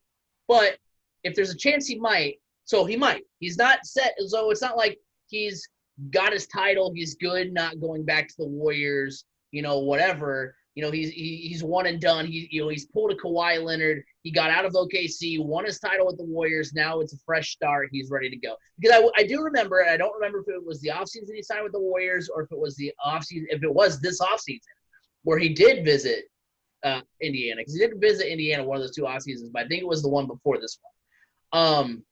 A: but if there's a chance he might, so he might. He's not set – so it's not like he's got his title, he's good, not going back to the Warriors, whatever. He's one and done. He's pulled a Kawhi Leonard. He got out of OKC, won his title with the Warriors. Now it's a fresh start. He's ready to go. Because I do remember, and I don't remember if it was the offseason he signed with the Warriors or if it was the offseason, if it was this offseason where he did visit Indiana. Because he didn't visit Indiana one of those two offseasons, but I think it was the one before this one.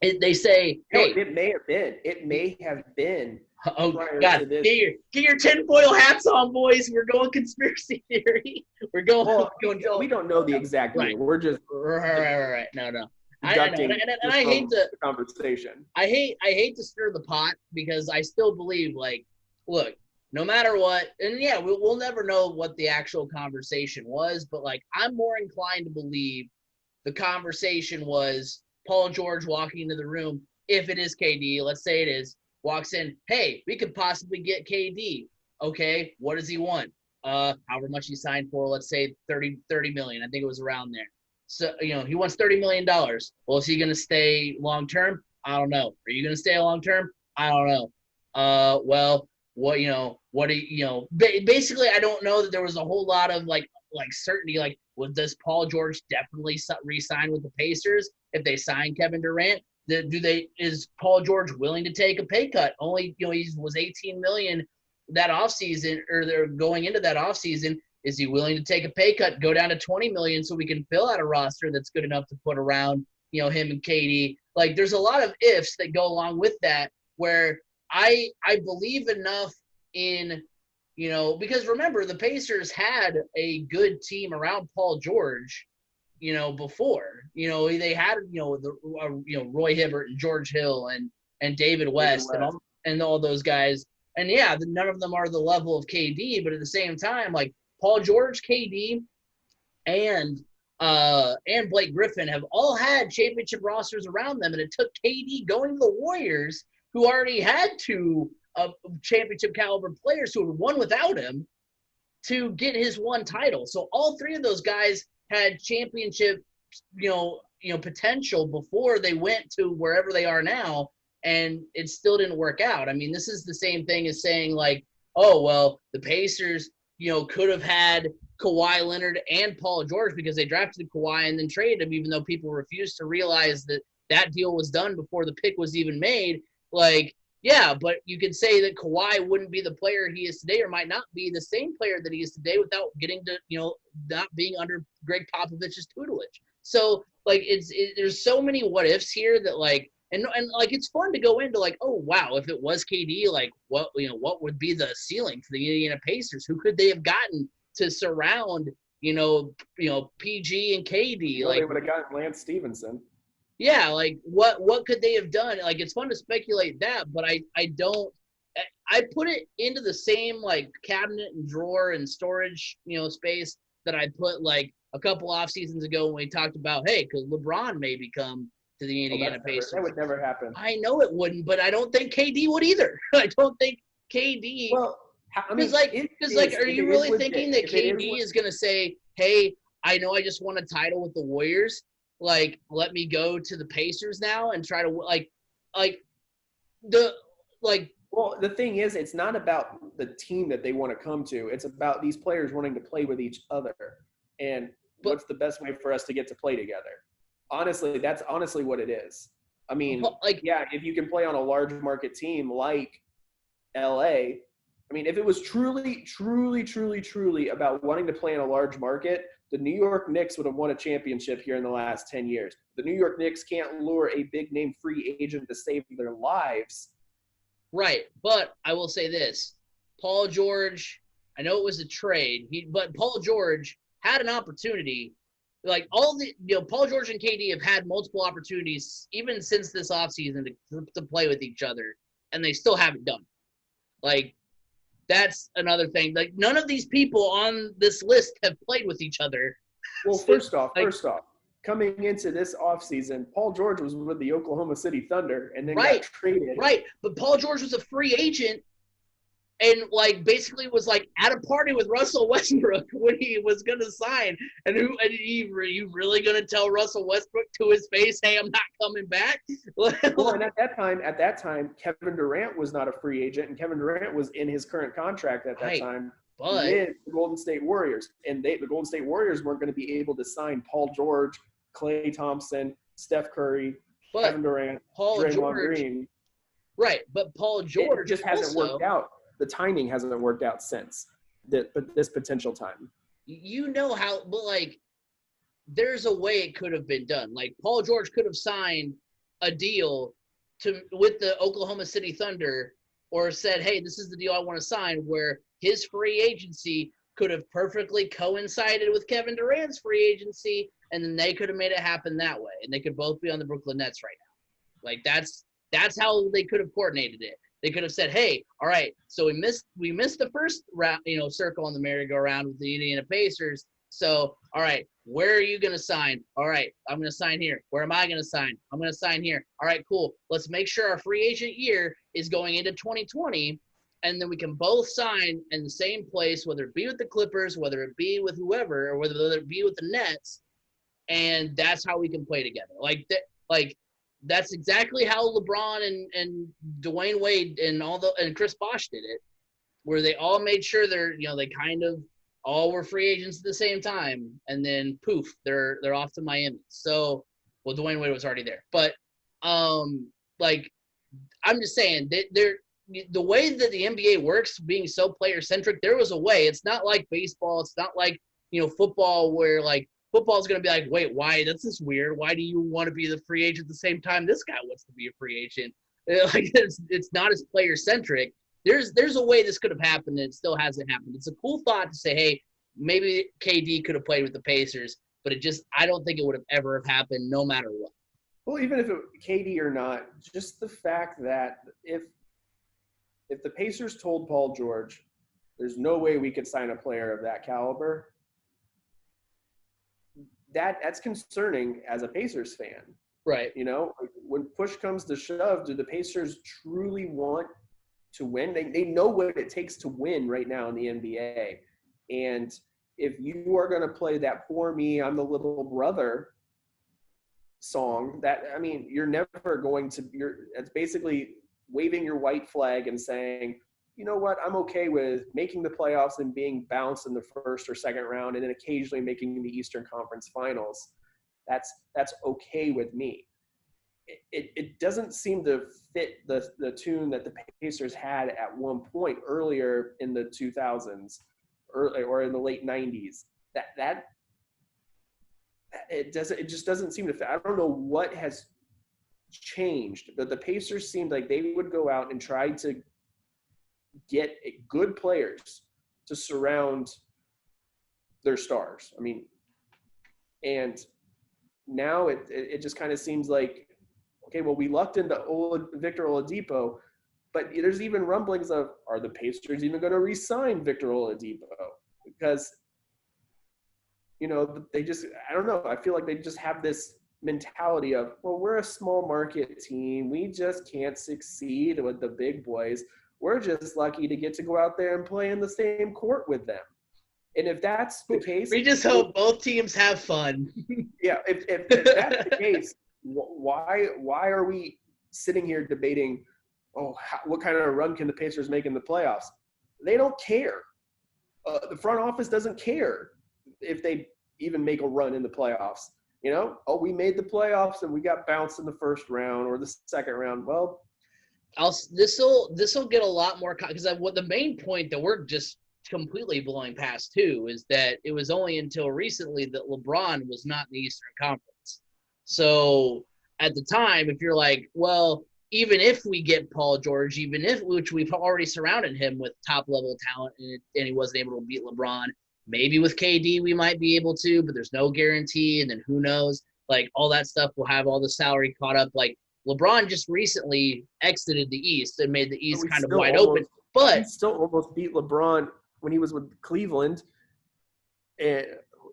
A: They say, hey.
B: No, it may have been.
A: Oh God! Get your tinfoil hats on, boys. We're going conspiracy theory. We're going.
B: Well, we don't know the exact year. We're just
A: right. No. I
B: hate the conversation.
A: I hate to stir the pot because I still believe, look, no matter what, and yeah, we'll never know what the actual conversation was, but I'm more inclined to believe the conversation was Paul George walking into the room. If it is KD, let's say it is. Walks in, hey, we could possibly get KD. Okay, what does he want? However much he signed for, let's say $30 million. I think it was around there. So, he wants $30 million. Well, is he going to stay long term? I don't know. Are you going to stay long term? I don't know. Basically, I don't know that there was a whole lot of certainty. Does Paul George definitely re-sign with the Pacers if they sign Kevin Durant? Is Paul George willing to take a pay cut? Only, he was $18 million that offseason, or they're going into that offseason. Is he willing to take a pay cut, go down to $20 million so we can fill out a roster that's good enough to put around, him and KD? There's a lot of ifs that go along with that where I believe enough in, because remember, the Pacers had a good team around Paul George, before, they had, Roy Hibbert and George Hill and David West. And all those guys. And yeah, none of them are the level of KD, but at the same time, Paul George, KD, and Blake Griffin have all had championship rosters around them. And it took KD going to the Warriors, who already had two championship caliber players who had won without him, to get his one title. So all three of those guys had championship, potential before they went to wherever they are now, and it still didn't work out. I mean, this is the same thing as saying oh, well, the Pacers, could have had Kawhi Leonard and Paul George because they drafted Kawhi and then traded him, even though people refused to realize that that deal was done before the pick was even made. Like, yeah, but you could say that Kawhi wouldn't be the player he is today or might not be the same player that he is today without getting to, not being under Greg Popovich's tutelage. So, like, there's so many what ifs here that, like, and like it's fun to go into like, oh wow, if it was KD, like what would be the ceiling for the Indiana Pacers? Who could they have gotten to surround PG and KD?
B: They
A: Like,
B: would have gotten Lance Stevenson.
A: yeah, like what could they have done? Like, it's fun to speculate that, but I don't. I put it into the same like cabinet and drawer and storage space that I put like a couple off seasons ago when we talked about, hey, could LeBron maybe come to the Indiana Pacers?
B: That would never happen.
A: I know it wouldn't, but I don't think KD would either. I don't think KD.
B: Well, I mean,
A: because are you really thinking that KD is going to say, "Hey, I know I just won a title with the Warriors. Like, let me go to the Pacers now and try to
B: Well, the thing is, it's not about the team that they want to come to. It's about these players wanting to play with each other, and what's the best way for us to get to play together. Honestly, that's honestly what it is. I mean, yeah, if you can play on a large market team like LA, I mean, if it was truly, truly, truly, truly about wanting to play in a large market, the New York Knicks would have won a championship here in the last 10 years. The New York Knicks can't lure a big-name free agent to save their lives.
A: Right, but I will say this. Paul George, I know it was a trade, but Paul George had an opportunity. Like Paul George and KD have had multiple opportunities even since this offseason to play with each other, and they still haven't done. Like, that's another thing. Like, none of these people on this list have played with each other.
B: Well, first off, coming into this offseason, Paul George was with the Oklahoma City Thunder and then got traded.
A: Right, but Paul George was a free agent and, like, basically was, like, at a party with Russell Westbrook when he was going to sign. And you really going to tell Russell Westbrook to his face, hey, I'm not coming back?
B: Well, and at that time, Kevin Durant was not a free agent, and Kevin Durant was in his current contract at that time with the Golden State Warriors. And the Golden State Warriors weren't going to be able to sign Paul George, Klay Thompson, Steph Curry, Kevin Durant, Draymond Green.
A: Right, but Paul George
B: just hasn't worked out. The timing hasn't worked out since this potential time.
A: But like, there's a way it could have been done. Like, Paul George could have signed a deal with the Oklahoma City Thunder or said, hey, this is the deal I want to sign, where his free agency could have perfectly coincided with Kevin Durant's free agency, and then they could have made it happen that way. And they could both be on the Brooklyn Nets right now. Like, that's how they could have coordinated it. They could have said, hey, all right, so we missed the first round, circle on the merry-go-round with the Indiana Pacers. So, all right, where are you going to sign? All right, I'm going to sign here. Where am I going to sign? I'm going to sign here. All right, cool. Let's make sure our free agent year is going into 2020, and then we can both sign in the same place, whether it be with the Clippers, whether it be with whoever, or whether it be with the Nets, and that's how we can play together. That's exactly how LeBron and Dwayne Wade and Chris Bosh did it, where they all made sure they kind of all were free agents at the same time, and then poof, they're off to Miami. So, well, Dwayne Wade was already there, but I'm just saying that the way that the NBA works, being so player centric, there was a way. It's not like baseball. It's not like football, where football is going to be like, wait, why? That's just weird. Why do you want to be the free agent at the same time this guy wants to be a free agent? It's not as player centric. There's a way this could have happened, and it still hasn't happened. It's a cool thought to say, hey, maybe KD could have played with the Pacers, but I don't think it would have ever happened, no matter what.
B: Well, even if it KD or not, just the fact that if the Pacers told Paul George, there's no way we could sign a player of that caliber, that's concerning as a Pacers fan.
A: Right.
B: When push comes to shove, do the Pacers truly want to win? They know what it takes to win right now in the NBA. And if you are going to play that "Poor Me, I'm the Little Brother" song, you're never going to – it's basically waving your white flag and saying, you know what, I'm okay with making the playoffs and being bounced in the first or second round and then occasionally making the Eastern Conference Finals. That's okay with me. It doesn't seem to fit the tune that the Pacers had at one point earlier in the 2000s or in the late 90s. That it just doesn't seem to fit. I don't know what has changed, but the Pacers seemed like they would go out and try to get good players to surround their stars. I mean, and now it just kind of seems like, okay, well, we lucked into Victor Oladipo, but there's even rumblings of, are the Pacers even going to re-sign Victor Oladipo? Because, you know, they just, I don't know, I feel like they just have this mentality of, well, we're a small market team. We just can't succeed with the big boys. We're just lucky to get to go out there and play in the same court with them. And if that's the case,
A: we just hope both teams have fun.
B: Yeah, if that's the case, why are we sitting here debating, what kind of a run can the Pacers make in the playoffs? They don't care. The front office doesn't care if they even make a run in the playoffs. You know, we made the playoffs and we got bounced in the first round or the second round. Well,
A: this will get a lot more because what the main point that we're just completely blowing past too is that it was only until recently that LeBron was not in the Eastern Conference. So at the time, if you're like, well, even if we get Paul George, which we've already surrounded him with top level talent and he wasn't able to beat LeBron, maybe with KD we might be able to, but there's no guarantee. And then who knows, like all that stuff will have all the salary caught up. Like LeBron just recently exited the East and made the East kind of wide open. But
B: he still almost beat LeBron when he was with Cleveland, and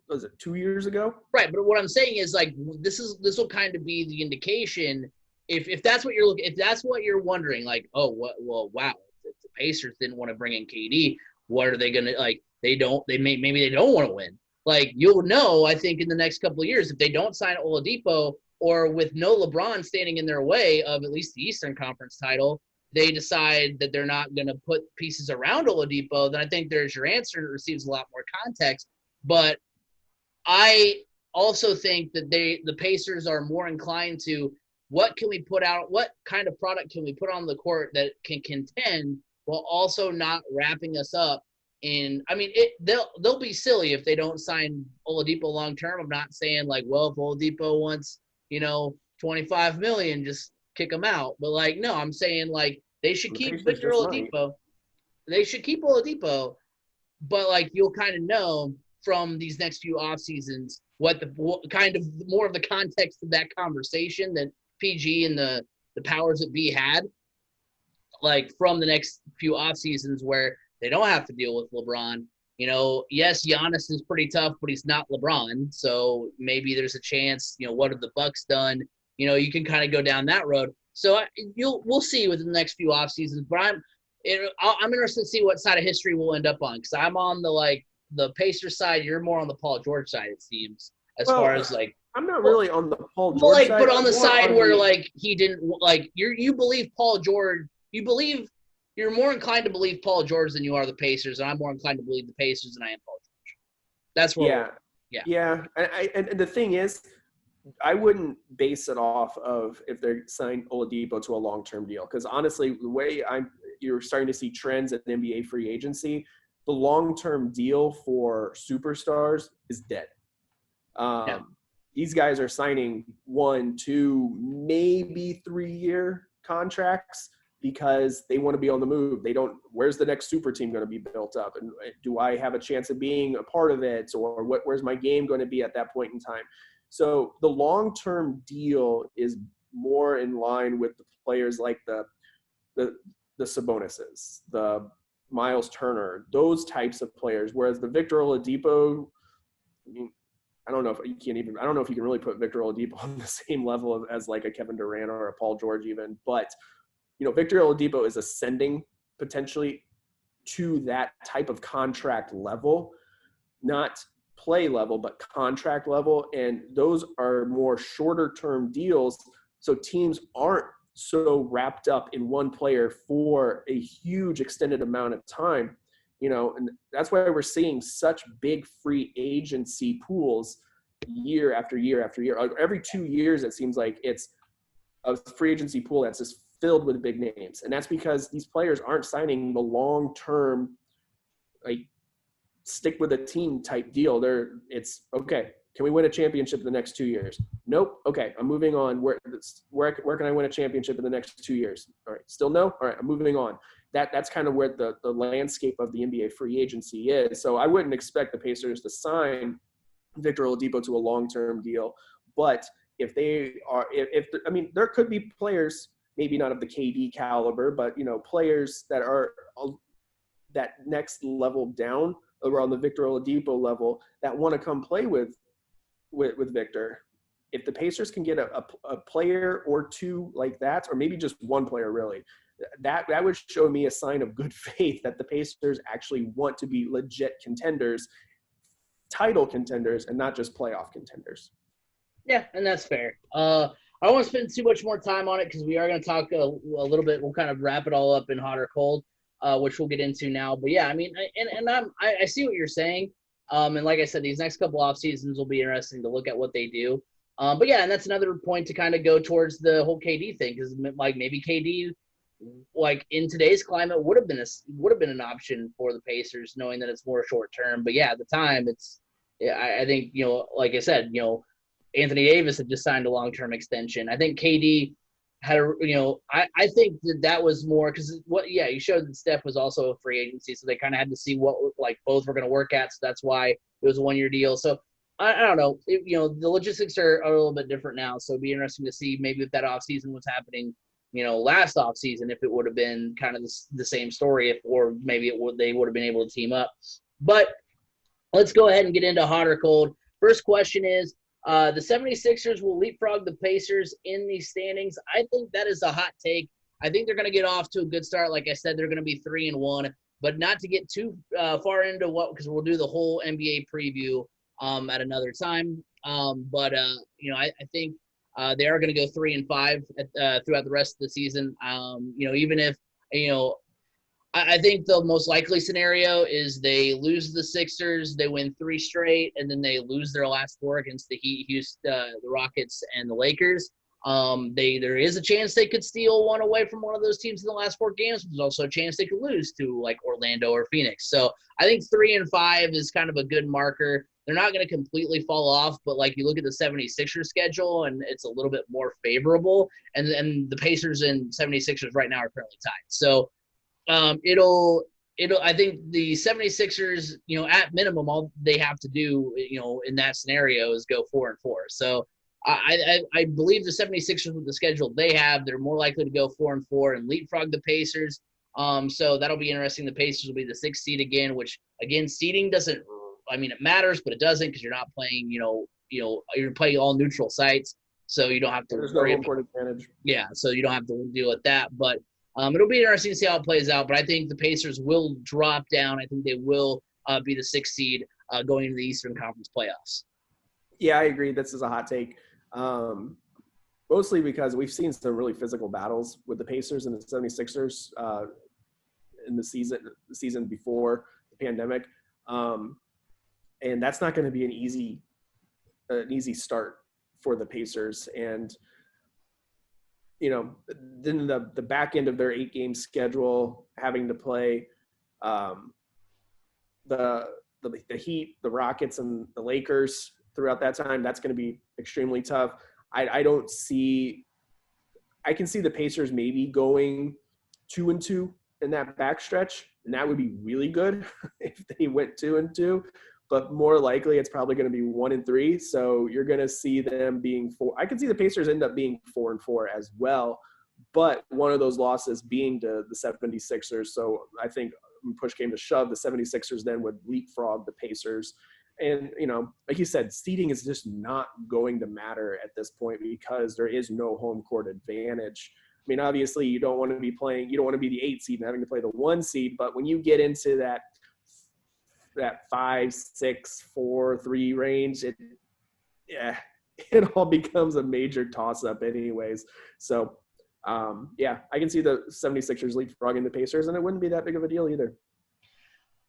B: was it 2 years ago?
A: Right, but what I'm saying is like this will kind of be the indication if that's what you're if that's what you're wondering, like, wow, if the Pacers didn't want to bring in KD, what are they gonna like? Maybe they don't want to win. Like you'll know, I think in the next couple of years if they don't sign Oladipo or with no LeBron standing in their way of at least the Eastern Conference title, they decide that they're not going to put pieces around Oladipo, then I think there's your answer. It receives a lot more context. But I also think that the Pacers are more inclined to what kind of product can we put on the court that can contend while also not wrapping us up in. I mean, they'll be silly if they don't sign Oladipo long term. I'm not saying like, well, if Oladipo wants, $25 million, just kick him out. But like, no, I'm saying like they should keep Victor Oladipo. They should keep Oladipo, but like you'll kind of know from these next few off seasons what kind of more of the context of that conversation that PG and the powers that be had, like from the next few off seasons where they don't have to deal with LeBron. Yes, Giannis is pretty tough, but he's not LeBron, so maybe there's a chance. What have the Bucks done? You can kind of go down that road. So we'll see within the next few off seasons. But I'm interested to see what side of history we'll end up on because I'm on the Pacers side. You're more on the Paul George side, it seems, as far as like.
B: I'm not really on the Paul George side.
A: But on the side where like he didn't like you believe Paul George. You're more inclined to believe Paul George than you are the Pacers, and I'm more inclined to believe the Pacers than I am Paul George. That's where
B: yeah. And the thing is, I wouldn't base it off of if they signed Oladipo to a long-term deal because honestly, the way you're starting to see trends at NBA free agency, the long-term deal for superstars is dead. These guys are signing 1, 2, maybe 3-year contracts because they want to be on the move. Where's the next super team going to be built up? And do I have a chance of being a part of it? Or where's my game going to be at that point in time? So the long-term deal is more in line with the players like the Sabonises, the Miles Turner, those types of players. Whereas the Victor Oladipo, I don't know if you can really put Victor Oladipo on the same level as like a Kevin Durant or a Paul George even, but Victor Oladipo is ascending potentially to that type of contract level, not play level, but contract level. And those are more shorter term deals. So teams aren't so wrapped up in one player for a huge extended amount of time, and that's why we're seeing such big free agency pools year after year after year. Like every 2 years, it seems like it's a free agency pool that's just filled with big names. And that's because these players aren't signing the long-term, like, stick with a team type deal. It's okay. Can we win a championship in the next 2 years? Nope. Okay, I'm moving on. Where can I win a championship in the next 2 years? All right, still no. All right, I'm moving on. That's kind of where the landscape of the NBA free agency is. So I wouldn't expect the Pacers to sign Victor Oladipo to a long-term deal, but if they are, I mean, there could be players, maybe not of the KD caliber, but players that are that next level down around the Victor Oladipo level that want to come play with Victor. If the Pacers can get a player or two like that, or maybe just one player really, that would show me a sign of good faith that the Pacers actually want to be legit contenders, title contenders, and not just playoff contenders.
A: Yeah, and that's fair. I don't want to spend too much more time on it because we are going to talk a little bit. We'll kind of wrap it all up in hot or cold, which we'll get into now. But yeah, I mean, I see what you're saying. And like I said, these next couple off seasons will be interesting to look at what they do. But yeah, and that's another point to kind of go towards the whole KD thing, because like maybe KD, like in today's climate, would have been an option for the Pacers, knowing that it's more short term. But yeah, at the time, I think like I said, Anthony Davis had just signed a long-term extension. I think KD had I think that was more because you showed that Steph was also a free agency, so they kind of had to see what like both were going to work at. So that's why it was a 1-year deal. So I don't know. The logistics are a little bit different now. So it'd be interesting to see maybe if that offseason was happening, last offseason, if it would have been kind of the same story, or maybe they would have been able to team up. But let's go ahead and get into hot or cold. First question is, the 76ers will leapfrog the Pacers in the standings. I think that is a hot take. I think they're going to get off to a good start. Like I said, they're going to be 3-1, but not to get too far into because we'll do the whole NBA preview at another time. But I think they are going to go 3-5 throughout the rest of the season. Even if I think the most likely scenario is they lose the Sixers, they win 3 straight, and then they lose their last 4 against the Heat, Houston, the Rockets, and the Lakers. There is a chance they could steal one away from one of those teams in the last 4 games. There's also a chance they could lose to like Orlando or Phoenix. So I think 3-5 is kind of a good marker. They're not going to completely fall off, but like you look at the 76ers schedule and it's a little bit more favorable. And the Pacers and 76ers right now are currently tied. So it'll I think the 76ers, at minimum, all they have to do, in that scenario is go 4-4. So I believe the 76ers with the schedule they have, they're more likely to go 4-4 and leapfrog the Pacers. So that'll be interesting. The Pacers will be the 6th seed again, which again, seeding doesn't, it matters, but it doesn't because you're not playing, you're playing all neutral sites. So you don't have to worry about home court advantage. Yeah. So you don't have to deal with that, but it'll be interesting to see how it plays out, but I think the Pacers will drop down. I think they will be the 6th seed going into the Eastern Conference playoffs.
B: Yeah, I agree. This is a hot take. Mostly because we've seen some really physical battles with the Pacers and the 76ers in the season before the pandemic. And that's not going to be an easy start for the Pacers. And then the back end of their 8-game schedule, having to play the Heat, the Rockets, and the Lakers throughout that time, that's going to be extremely tough. I can see the Pacers maybe going 2-2 in that backstretch, and that would be really good if they went 2-2. But more likely, it's probably going to be 1-3. So you're going to see them being 4. I can see the Pacers end up being 4-4 as well, but one of those losses being to the 76ers. So I think when push came to shove, the 76ers then would leapfrog the Pacers. And, like you said, seeding is just not going to matter at this point because there is no home court advantage. I mean, obviously, you don't want to be the 8 seed and having to play the 1 seed, but when you get into that 5, 6, 4, 3 range, it all becomes a major toss-up anyways. So Yeah, I can see the 76ers leapfrogging the Pacers, and it wouldn't be that big of a deal either.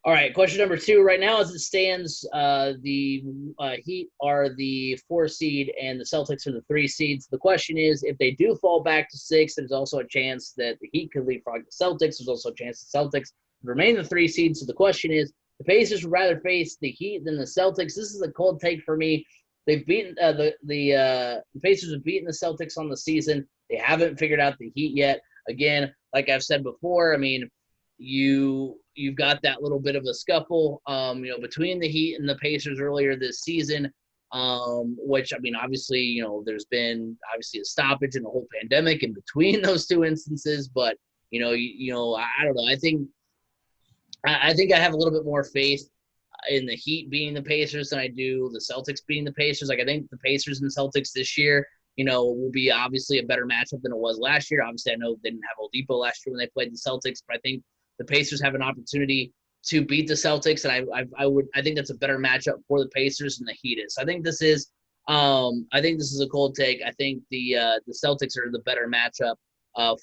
A: All right, question number 2. Right now, as it stands, the Heat are the 4 seed and the Celtics are the 3 seeds. The question is, if they do fall back to 6, there's also a chance that the Heat could leapfrog the Celtics. There's also a chance the Celtics remain the 3 seeds. So the question is, the Pacers would rather face the Heat than the Celtics. This is a cold take for me. They've beaten the Pacers have beaten the Celtics on the season. They haven't figured out the Heat yet. Again, like I've said before, I mean, you've got that little bit of a scuffle, between the Heat and the Pacers earlier this season, which, I mean, obviously, there's been obviously a stoppage and a whole pandemic in between those 2 instances, but, I don't know. I think I have a little bit more faith in the Heat being the Pacers than I do the Celtics being the Pacers. Like, I think the Pacers and Celtics this year, will be obviously a better matchup than it was last year. Obviously, I know they didn't have Oladipo last year when they played the Celtics, but I think the Pacers have an opportunity to beat the Celtics, and I think that's a better matchup for the Pacers than the Heat is. So I think this is a cold take. I think the Celtics are the better matchup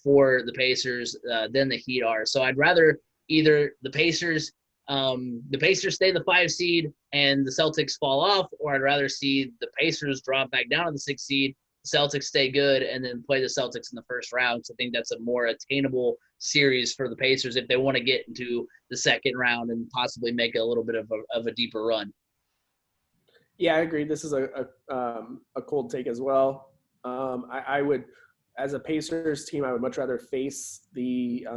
A: for the Pacers than the Heat are. So I'd rather either the Pacers stay the 5 seed and the Celtics fall off, or I'd rather see the Pacers drop back down to the 6 seed, the Celtics stay good, and then play the Celtics in the first round. So I think that's a more attainable series for the Pacers if they want to get into the second round and possibly make a little bit of a deeper run.
B: Yeah, I agree. This is a cold take as well. I would, as a Pacers team, I would much rather face the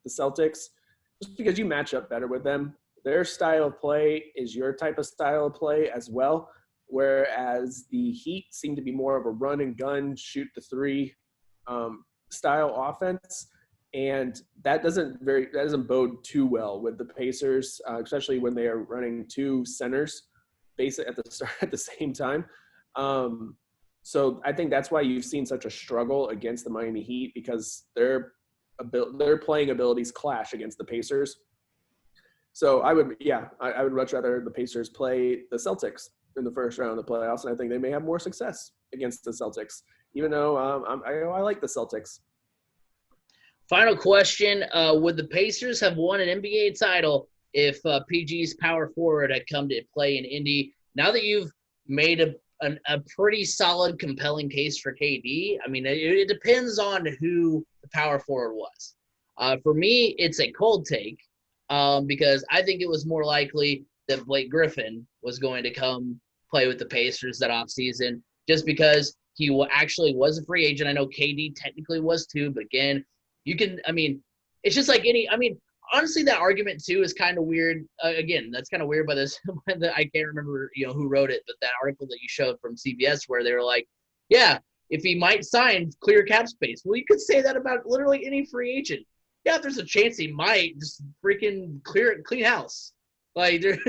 B: Celtics just because you match up better with them. Their style of play is your type of style of play as well, whereas the Heat seem to be more of a run and gun, shoot the 3 style offense. And that doesn't bode too well with the Pacers, especially when they are running 2 centers basically at the same time. So I think that's why you've seen such a struggle against the Miami Heat, because their playing abilities clash against the Pacers. So I would much rather the Pacers play the Celtics in the first round of the playoffs, and I think they may have more success against the Celtics, even though I like the Celtics.
A: Final question, would the Pacers have won an NBA title if PG's power forward had come to play in Indy? Now that you've made a pretty solid, compelling case for KD, I mean, it depends on who the power forward was. For me, it's a cold take because I think it was more likely that Blake Griffin was going to come play with the Pacers that offseason, just because he actually was a free agent. I know KD technically was too, but again, it's just like honestly, that argument too is kind of weird. Again, that's kind of weird by this. I can't remember, who wrote it, but that article that you showed from CBS where they were like, yeah, if he might sign, clear cap space. Well, you could say that about literally any free agent. Yeah, there's a chance he might just freaking clean house. I don't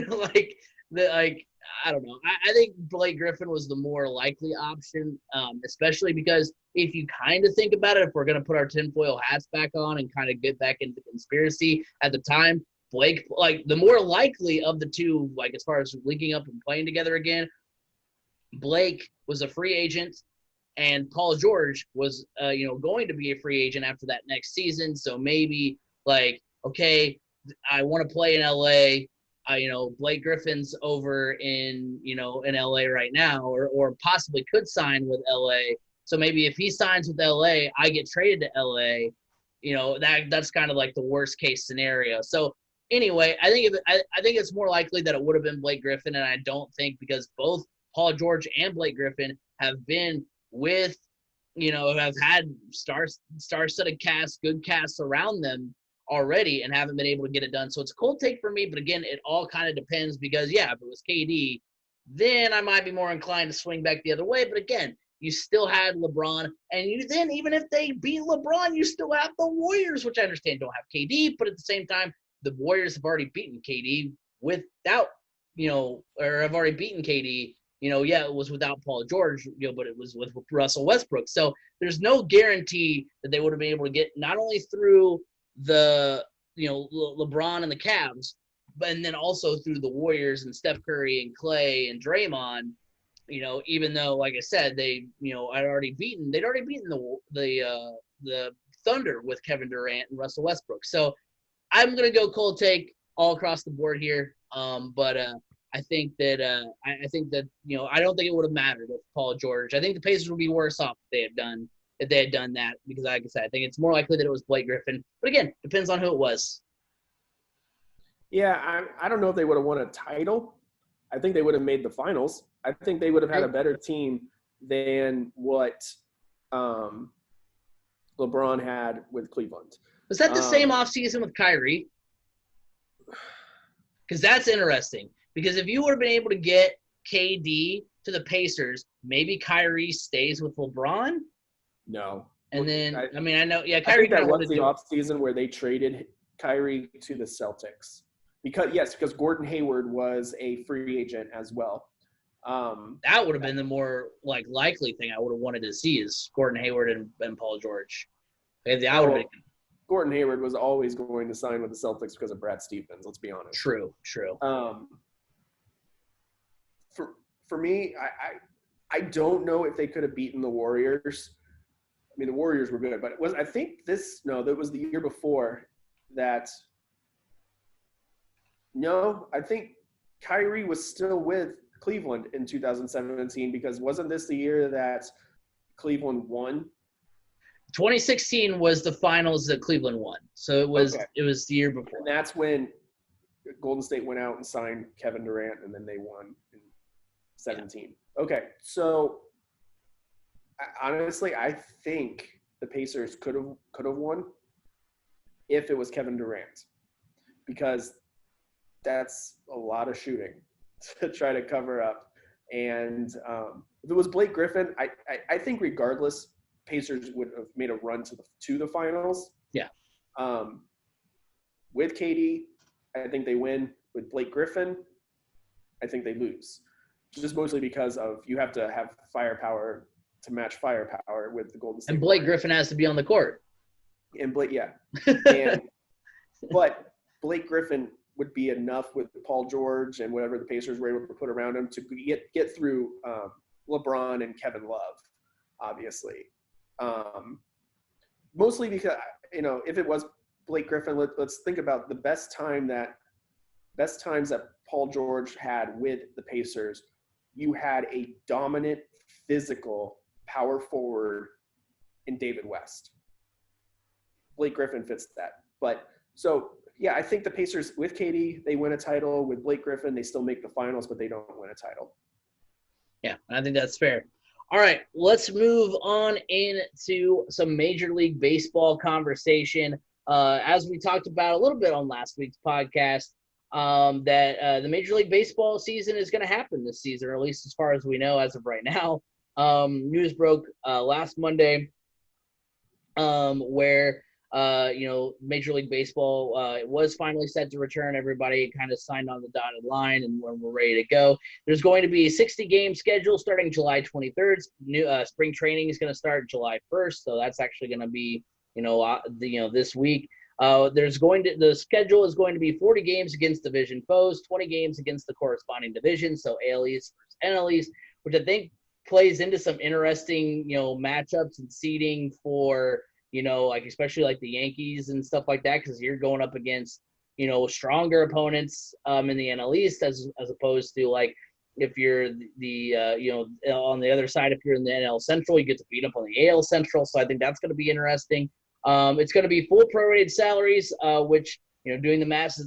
A: know. I think Blake Griffin was the more likely option, especially because if you kind of think about it, if we're going to put our tinfoil hats back on and kind of get back into conspiracy, at the time, Blake, the more likely of the two, as far as linking up and playing together again, Blake was a free agent, and Paul George was, going to be a free agent after that next season. So maybe, okay, I want to play in LA. Blake Griffin's over in LA right now, or possibly could sign with LA. So maybe if he signs with LA, I get traded to LA. That's kind of like the worst case scenario. So anyway, I think it's more likely that it would have been Blake Griffin, and I don't think, because both Paul George and Blake Griffin have been with, have had star-studded casts, good casts around them already, and haven't been able to get it done. So it's a cold take for me, but again, it all kind of depends, because if it was KD, then I might be more inclined to swing back the other way. But again, you still had LeBron, and even if they beat LeBron, you still have the Warriors, which I understand don't have KD, but at the same time, the Warriors have already beaten KD without, or have already beaten KD. It was without Paul George, but it was with Russell Westbrook. So there's no guarantee that they would have been able to get not only through the LeBron and the Cavs, and then also through the Warriors and Steph Curry and Clay and Draymond, even though, like I said, they'd already beaten the Thunder with Kevin Durant and Russell Westbrook. So I'm gonna go cold take all across the board here. But I think that I think that I don't think it would have mattered if Paul George. I think the Pacers would be worse off if they had done that, because like I said, I think it's more likely that it was Blake Griffin. But again, depends on who it was.
B: Yeah, I don't know if they would have won a title. I think they would have made the finals. I think they would have had a better team than what LeBron had with Cleveland.
A: Was that the same offseason with Kyrie? Because that's interesting. Because if you would have been able to get KD to the Pacers, maybe Kyrie stays with LeBron?
B: No.
A: And then, I know, yeah,
B: Kyrie. I think that was the offseason where they traded Kyrie to the Celtics. Because Gordon Hayward was a free agent as well.
A: That would have been the more likely thing I would have wanted to see is Gordon Hayward and Paul George.
B: Gordon Hayward was always going to sign with the Celtics because of Brad Stevens. Let's be honest.
A: True.
B: For me, I don't know if they could have beaten the Warriors. I mean, the Warriors were good, but that was the year before that. No, I think Kyrie was still with Cleveland in 2017, because wasn't this the year that Cleveland won?
A: 2016 was the finals that Cleveland won. So it was the year before.
B: And that's when Golden State went out and signed Kevin Durant, and then they won in 17. Yeah. Okay, so honestly, I think the Pacers could have won if it was Kevin Durant, because that's a lot of shooting to try to cover up. And if it was Blake Griffin, I think regardless, Pacers would have made a run to the finals.
A: Yeah.
B: With KD, I think they win. With Blake Griffin, I think they lose. Just mostly because of you have to have firepower to match firepower with the Golden State.
A: And Blake Griffin has to be on the court.
B: And Blake, yeah. But Blake Griffin would be enough with Paul George and whatever the Pacers were able to put around him to get through LeBron and Kevin Love, obviously. Mostly because, if it was Blake Griffin, let's think about the best times that Paul George had with the Pacers. You had a dominant, physical power forward in David West. Blake Griffin fits that. But so, yeah, I think the Pacers with KD, they win a title. With Blake Griffin, they still make the finals, but they don't win a title.
A: Yeah, I think that's fair. All right, let's move on into some Major League Baseball conversation. As we talked about a little bit on last week's podcast, that the Major League Baseball season is going to happen this season, or at least as far as we know as of right now. News broke last Monday where Major League Baseball was finally set to return. Everybody kind of signed on the dotted line, and we're ready to go. There's going to be a 60-game schedule starting July 23rd. Spring training is going to start July 1st, so that's actually going to be this week. The schedule is going to be 40 games against division foes, 20 games against the corresponding division, so AL East versus NL East, which I think plays into some interesting matchups and seeding for especially the Yankees and stuff like that, because you're going up against stronger opponents in the NL East as opposed to if you're on the other side, if you're in the NL Central, you get to beat up on the AL Central. So I think that's going to be interesting. It's going to be full prorated salaries, which doing the math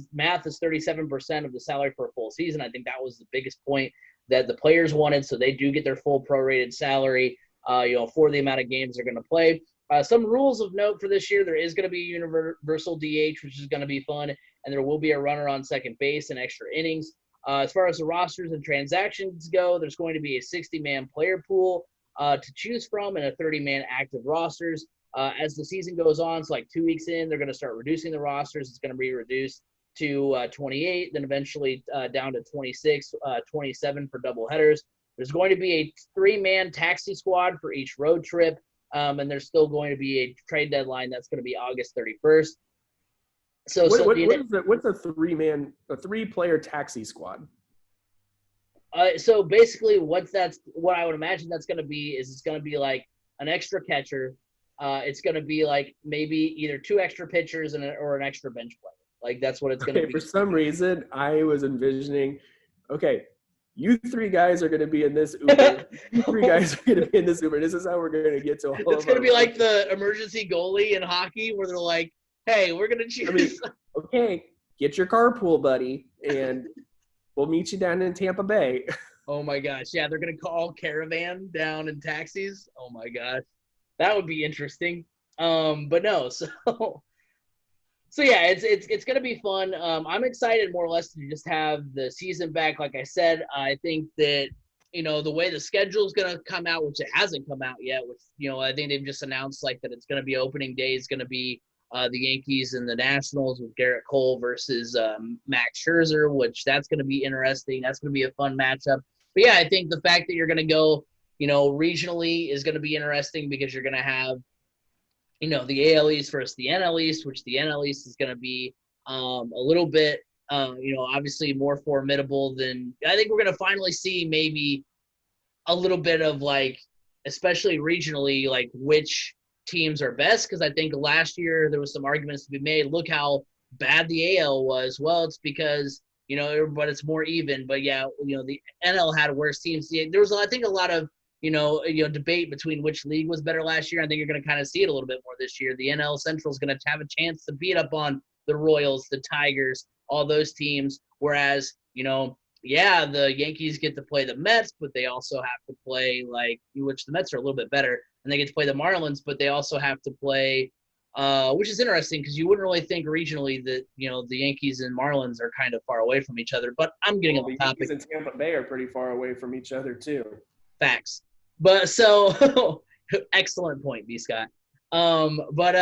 A: is 37% of the salary for a full season. I think that was the biggest point that the players wanted, so they do get their full prorated salary for the amount of games they're going to play. Some rules of note for this year: there is going to be a universal DH, which is going to be fun, and there will be a runner on second base and extra innings. As far as the rosters and transactions go, there's going to be a 60-man player pool to choose from and a 30-man active rosters. As the season goes on, so 2 weeks in, they're going to start reducing the rosters. It's going to be reduced to 28, then eventually down to 26, 27 for doubleheaders. There's going to be a 3-man taxi squad for each road trip. And there's still going to be a trade deadline that's going to be August 31st.
B: What's a 3-player taxi squad?
A: So basically, what I would imagine that's going to be is it's going to be like an extra catcher. It's going to be like maybe either 2 extra pitchers or an extra bench player. Like that's what it's going to
B: Okay,
A: be.
B: for some reason, I was envisioning, okay, you 3 guys are going to be in this Uber. You 3 guys are going to be in this Uber. This is how we're going to get to all
A: It's
B: of
A: going to
B: our.
A: be like the emergency goalie in hockey, where they're like, "Hey, we're going to choose."
B: I mean, okay, get your carpool, buddy, and we'll meet you down in Tampa Bay.
A: Oh my gosh, yeah, they're going to call caravan down in taxis. Oh my gosh, that would be interesting. But no, so yeah, it's gonna be fun. I'm excited more or less to just have the season back. Like I said, I think that the way the schedule is gonna come out, which it hasn't come out yet. Which I think they've just announced like that it's gonna be opening day is gonna be the Yankees and the Nationals with Garrett Cole versus Max Scherzer, which that's gonna be interesting. That's gonna be a fun matchup. But yeah, I think the fact that you're gonna go regionally is gonna be interesting because you're gonna have the AL East versus the NL East, which the NL East is going to be a little bit, obviously more formidable than I think we're going to finally see maybe a little bit of like, especially regionally, like which teams are best. Because I think last year there was some arguments to be made. Look how bad the AL was. Well, it's because but it's more even. But yeah, the NL had worse teams. There was I think a lot of debate between which league was better last year. I think you're going to kind of see it a little bit more this year. The NL Central is going to have a chance to beat up on the Royals, the Tigers, all those teams. Whereas, yeah, the Yankees get to play the Mets, but they also have to play which the Mets are a little bit better, and they get to play the Marlins, but they also have to play, which is interesting because you wouldn't really think regionally that the Yankees and Marlins are kind of far away from each other. But I'm getting
B: Well,
A: off
B: the
A: topic.
B: Yankees and Tampa Bay are pretty far away from each other too.
A: Facts. But so excellent point, B Scott. But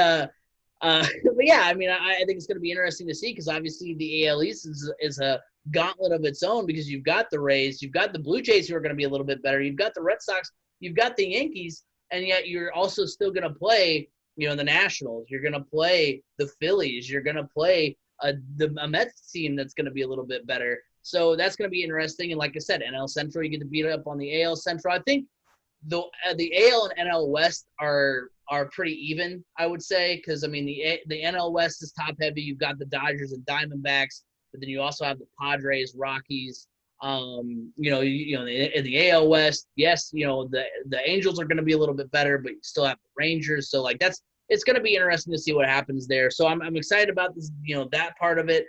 A: yeah, I mean, I think it's going to be interesting to see because obviously the AL East is a gauntlet of its own because you've got the Rays, you've got the Blue Jays who are going to be a little bit better, you've got the Red Sox, you've got the Yankees, and yet you're also still going to play, the Nationals, you're going to play the Phillies, you're going to play a Mets team that's going to be a little bit better. So that's going to be interesting. And like I said, NL Central, you get to beat up on the AL Central. I think the AL and NL West are pretty even, I would say, because I mean the NL West is top heavy. You've got the Dodgers and Diamondbacks, but then you also have the Padres, Rockies. In the AL West, yes, the Angels are going to be a little bit better, but you still have the Rangers. So it's going to be interesting to see what happens there. So I'm excited about this, that part of it.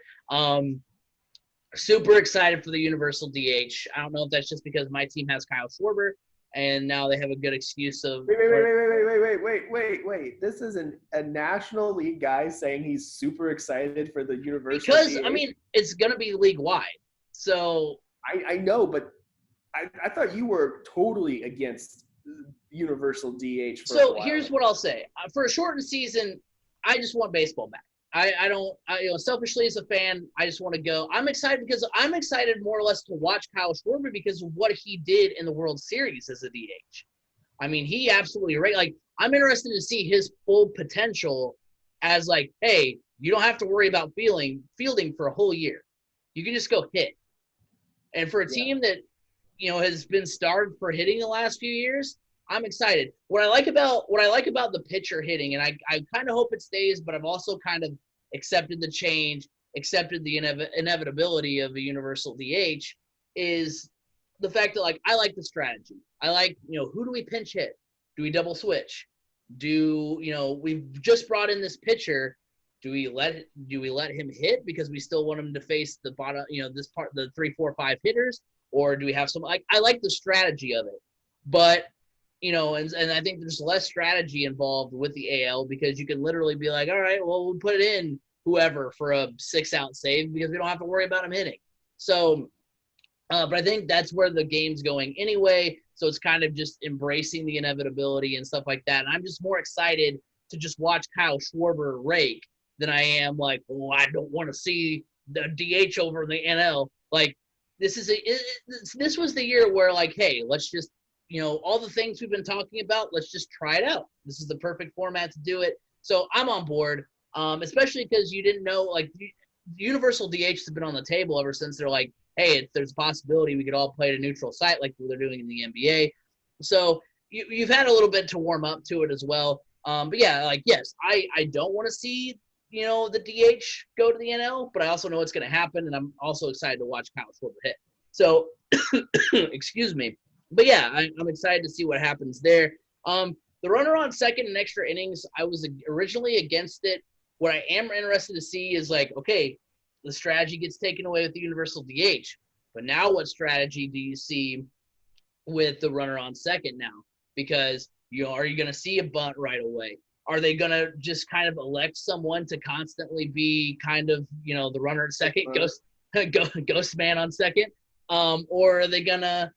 A: Super excited for the universal DH. I don't know if that's just because my team has Kyle Schwarber, and now they have a good excuse of.
B: Wait. This is a National League guy saying he's super excited for the universal
A: Because,
B: DH.
A: I mean, it's going to be league-wide. So.
B: I know, but I thought you were totally against universal DH.
A: So here's what I'll say. For a shortened season, I just want baseball back. Selfishly as a fan, I just want to go. I'm excited because I'm excited more or less to watch Kyle Schwarber because of what he did in the World Series as a DH. I mean, he absolutely I'm interested to see his full potential as hey, you don't have to worry about fielding for a whole year. You can just go hit. And for a team that, has been starved for hitting the last few years, I'm excited. What I like about the pitcher hitting, and I kind of hope it stays, but I've also kind of accepted the change, accepted the inevitability of a universal DH, is the fact that I like the strategy. I like, who do we pinch hit? Do we double switch? We've just brought in this pitcher. Do we let him hit because we still want him to face the bottom, the 3, 4, 5 hitters, or do we have some? I like the strategy of it, but and I think there's less strategy involved with the AL because you can literally be like, all right, well, we'll put it in whoever for a 6-out save because we don't have to worry about him hitting. So, but I think that's where the game's going anyway. So it's kind of just embracing the inevitability and stuff like that. And I'm just more excited to just watch Kyle Schwarber rake than I am I don't want to see the DH over the NL. This was the year where hey, let's just, all the things we've been talking about, let's just try it out. This is the perfect format to do it. So I'm on board, especially because you didn't know, the universal DH has been on the table ever since they're hey, there's a possibility we could all play at a neutral site like they're doing in the NBA. So you've had a little bit to warm up to it as well. But yeah, like, yes, I don't want to see, the DH go to the NL, but I also know it's going to happen, and I'm also excited to watch Kyle Schwarber hit. So, excuse me. But yeah, I'm excited to see what happens there. The runner on second in extra innings, I was originally against it. What I am interested to see is like, okay, the strategy gets taken away with the universal DH, but now what strategy do you see with the runner on second now? Because, are you going to see a bunt right away? Are they going to just kind of elect someone to constantly be kind of, the runner at second, ghost man on second? Or are they going to,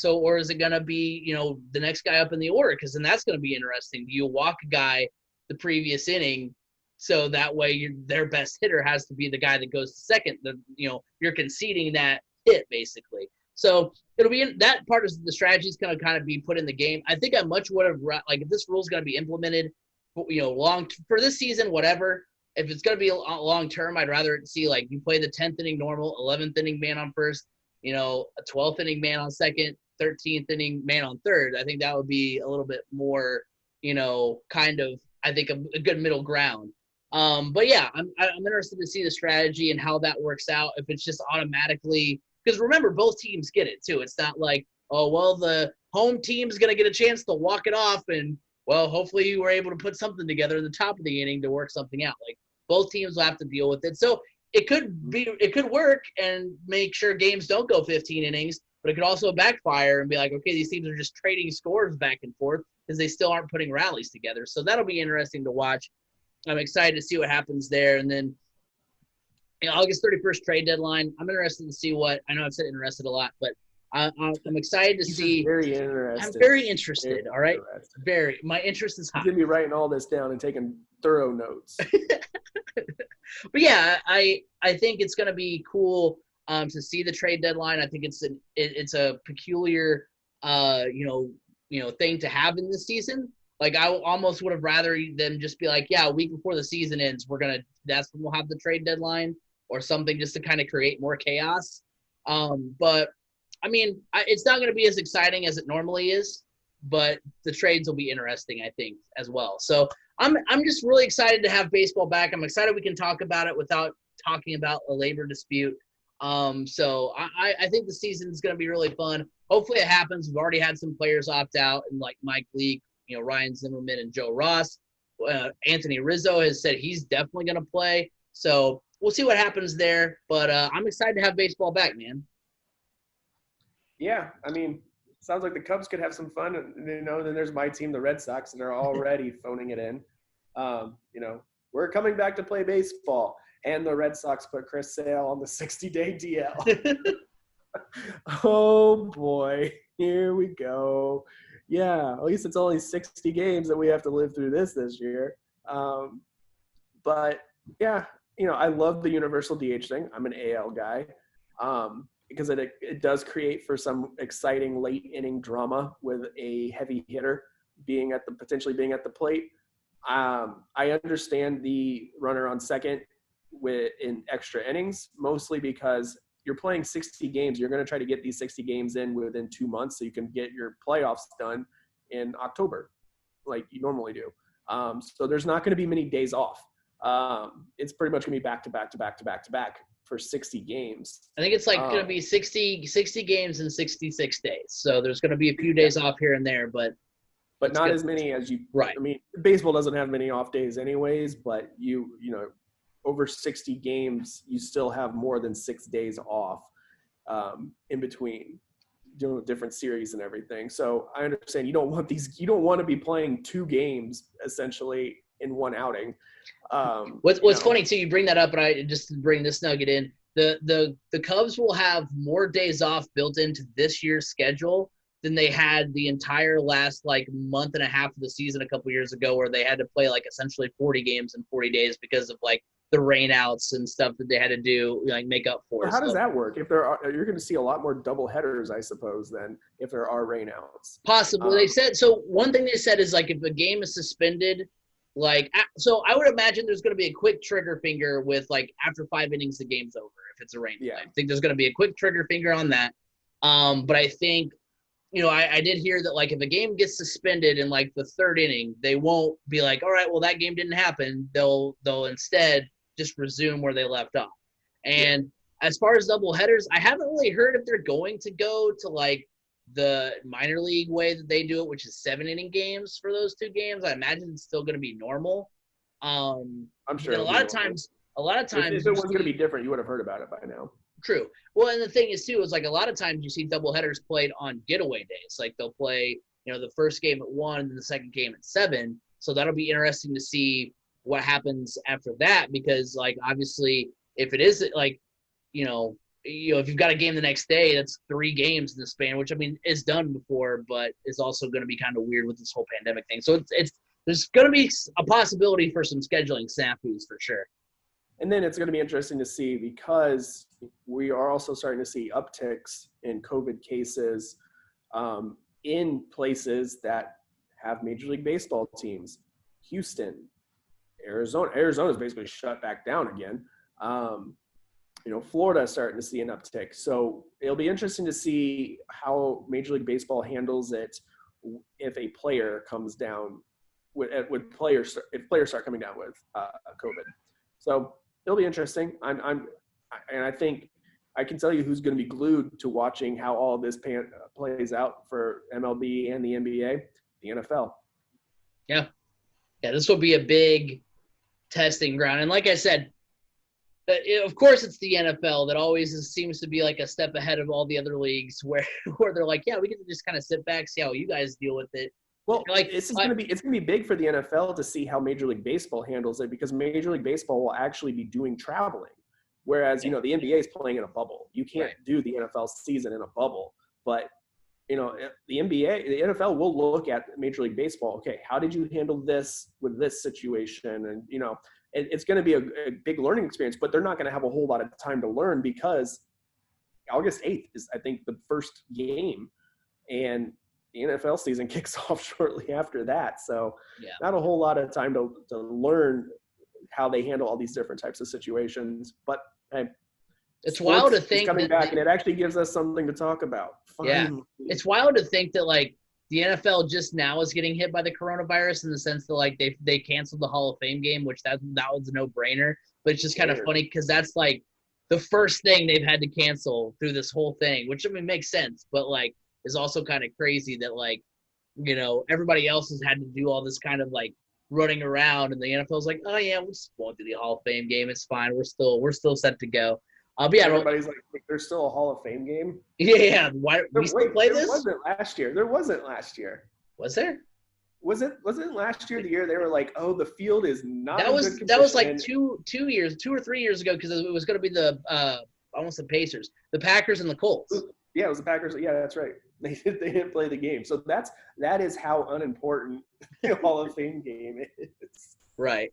A: or is it going to be, the next guy up in the order? Because then that's going to be interesting. Do you walk a guy the previous inning so that way their best hitter has to be the guy that goes to second? You're conceding that hit basically. So it'll be that part of the strategy is going to kind of be put in the game. I think I much would have if this rule is going to be implemented, long for this season, whatever. If it's going to be a long term, I'd rather see like you play the 10th inning normal, 11th inning man on first, a 12th inning man on second, 13th inning man on third. I think that would be a little bit more, kind of, I think a good middle ground. But yeah, I'm interested to see the strategy and how that works out. If it's just automatically. Because remember, both teams get it, too. It's not like, oh, well, the home team's going to get a chance to walk it off, and, well, hopefully you were able to put something together in the top of the inning to work something out. Like, both teams will have to deal with it. So it could work and make sure games don't go 15 innings, but it could also backfire and be like, okay, these teams are just trading scores back and forth because they still aren't putting rallies together. So that'll be interesting to watch. I'm excited to see what happens there. And then August 31st trade deadline. I'm interested to see what – I know I've said interested a lot, but I'm excited to see –
B: very interested.
A: I'm very interested, all right? Very. My interest is high.
B: You're going to be writing all this down and taking thorough notes.
A: But, yeah, I think it's going to be cool to see the trade deadline. I think it's a peculiar, thing to have in this season. Like, I almost would have rather them just be like, yeah, a week before the season ends, that's when we'll have the trade deadline or something just to kind of create more chaos. But, I mean, it's not going to be as exciting as it normally is, but the trades will be interesting, I think, as well. So I'm just really excited to have baseball back. I'm excited we can talk about it without talking about a labor dispute. So I think the season is going to be really fun. Hopefully it happens. We've already had some players opt out, and like Mike Leake, Ryan Zimmerman and Joe Ross. Anthony Rizzo has said he's definitely going to play. So we'll see what happens there. But I'm excited to have baseball back, man.
B: Yeah, I mean, sounds like the Cubs could have some fun. Then there's my team, the Red Sox, and they're already phoning it in. We're coming back to play baseball. And the Red Sox put Chris Sale on the 60-day DL. Oh, boy. Here we go. Yeah, at least it's only 60 games that we have to live through this year. But, yeah, I love the universal DH thing. I'm an AL guy because it does create for some exciting late inning drama with a heavy hitter potentially being at the plate. I understand the runner on second in extra innings, mostly because you're playing 60 games. You're going to try to get these 60 games in within 2 months so you can get your playoffs done in October like you normally do. So there's not going to be many days off. It's pretty much going to be back to back to back to back to back for 60 games.
A: I think it's going to be 60 games in 66 days. So there's going to be a few days off here and there, but
B: not as many as you –
A: right.
B: I mean, baseball doesn't have many off days anyways, but over 60 games, you still have more than 6 days off in between doing different series and everything. So I understand you don't want to be playing 2 games essentially in one outing.
A: What's funny too, you bring that up, but I just to bring this nugget in. The Cubs will have more days off built into this year's schedule than they had the entire last month and a half of the season a couple years ago, where they had to play essentially 40 games in 40 days because of the rainouts and stuff that they had to do, make up for.
B: Well, how does that work? If you're going to see a lot more double headers, I suppose, then if there are rainouts.
A: Possibly. They said, so one thing they said is if a game is suspended So I would imagine there's going to be a quick trigger finger with like after 5 innings, the game's over if it's a rain delay. I think there's going to be a quick trigger finger on that. But I think, I did hear that like if a game gets suspended in like the 3rd inning, they won't be like, all right, well that game didn't happen. They'll instead just resume where they left off. And as far as double headers, I haven't really heard if they're going to go to like the minor league way that they do it, which is 7-inning games for those 2 games. I imagine it's still going to be normal.
B: I'm sure.
A: A lot of times,
B: if it was going to be different, you would have heard about it by now.
A: True. Well, and the thing is too is like a lot of times you see double headers played on getaway days. Like they'll play, the first game at 1 and then the second game at 7. So that'll be interesting to see what happens after that, because like obviously if it is like, if you've got a game the next day, that's 3 games in the span, which I mean is done before, but is also going to be kind of weird with this whole pandemic thing. So there's going to be a possibility for some scheduling snafus for sure.
B: And then it's going to be interesting to see, because we are also starting to see upticks in COVID cases in places that have Major League Baseball teams. Houston, Arizona's basically shut back down again. Florida is starting to see an uptick. So it'll be interesting to see how Major League Baseball handles it if a player comes down if players start coming down with COVID. So it'll be interesting. And I think I can tell you who's going to be glued to watching how all this plays out for MLB and the NBA, the NFL.
A: Yeah, this will be a big testing ground. And like I said, of course, it's the NFL that always seems to be like a step ahead of all the other leagues where they're like, yeah, we can just kind of sit back, see how you guys deal with it.
B: Well, it's going to be big for the NFL to see how Major League Baseball handles it, because Major League Baseball will actually be doing traveling, whereas the NBA is playing in a bubble. You can't do the NFL season in a bubble, but the NFL will look at Major League Baseball. Okay, how did you handle this with this situation? And it's going to be a big learning experience, but they're not going to have a whole lot of time to learn, because August 8th is, I think, the first game, and the NFL season kicks off shortly after that. So not a whole lot of time to learn how they handle all these different types of situations. But hey,
A: it's wild to think
B: coming back, and it actually gives us something to talk about. Finally.
A: Yeah, it's wild to think that like the NFL just now is getting hit by the coronavirus, in the sense that like they canceled the Hall of Fame game, which that was a no-brainer. But it's just kind of funny because that's like the first thing they've had to cancel through this whole thing, which I mean makes sense, but like is also kind of crazy that like everybody else has had to do all this kind of like running around, and the NFL's like, oh yeah, we just won't do the Hall of Fame game. It's fine. We're still set to go. But yeah,
B: everybody's like, there's still a Hall of Fame game.
A: Yeah. Why we still play this?
B: There wasn't last year.
A: Was there?
B: Wasn't last year the year they were like, oh, the field is not.
A: That was like 2 or 3 years ago, because it was going to be the almost the Pacers, the Packers, and the Colts.
B: Yeah, it was the Packers. Yeah, that's right. They didn't play the game, so that is how unimportant the Hall of Fame game is. Right.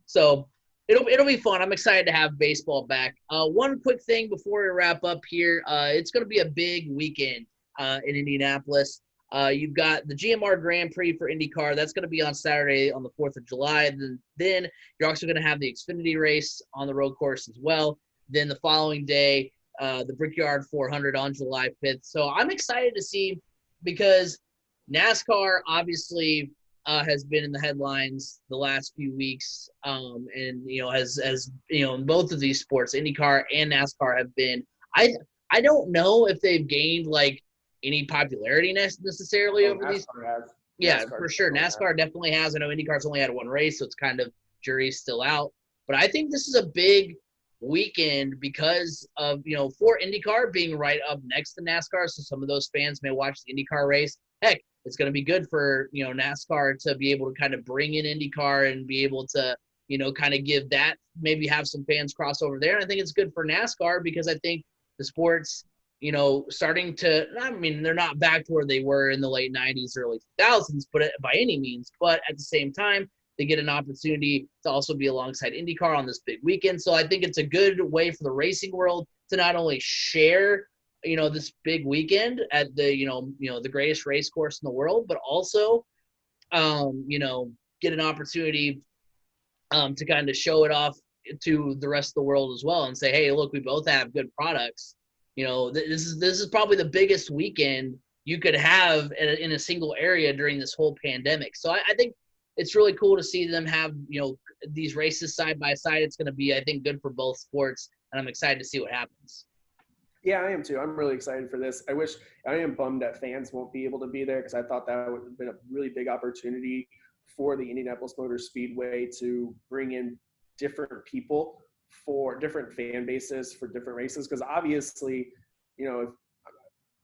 A: So it'll be fun. I'm excited to have baseball back. One quick thing before we wrap up here. It's going to be a big weekend in Indianapolis. You've got the GMR Grand Prix for IndyCar. That's going to be on Saturday on the 4th of July. And then you're also going to have the Xfinity race on the road course as well. Then the following day, the Brickyard 400 on July 5th. So I'm excited to see, because NASCAR obviously has been in the headlines the last few weeks, and has in both of these sports, IndyCar and NASCAR have been. I don't know if they've gained like any popularity necessarily over
B: NASCAR
A: these.
B: Has.
A: Yeah, NASCAR for sure. NASCAR definitely has. I know IndyCar's only had one race, so it's kind of jury's still out. But I think this is a big weekend because of for IndyCar being right up next to NASCAR, so some of those fans may watch the IndyCar race. Heck, it's going to be good for NASCAR to be able to kind of bring in IndyCar and be able to kind of give that, maybe have some fans cross over there. And I think it's good for NASCAR because I think the sport's starting to, I mean, they're not back to where they were in the late 90s, early 2000s, but by any means. But at the same time, they get an opportunity to also be alongside IndyCar on this big weekend. So I think it's a good way for the racing world to not only share, this big weekend at the, the greatest race course in the world, but also, get an opportunity to kind of show it off to the rest of the world as well and say, hey, look, we both have good products. This is probably the biggest weekend you could have in a single area during this whole pandemic. So I think it's really cool to see them have, these races side by side. It's going to be, I think, good for both sports, and I'm excited to see what happens.
B: Yeah, I am too. I'm really excited for this. I am bummed that fans won't be able to be there because I thought that would have been a really big opportunity for the Indianapolis Motor Speedway to bring in different people for different fan bases for different races. Because obviously,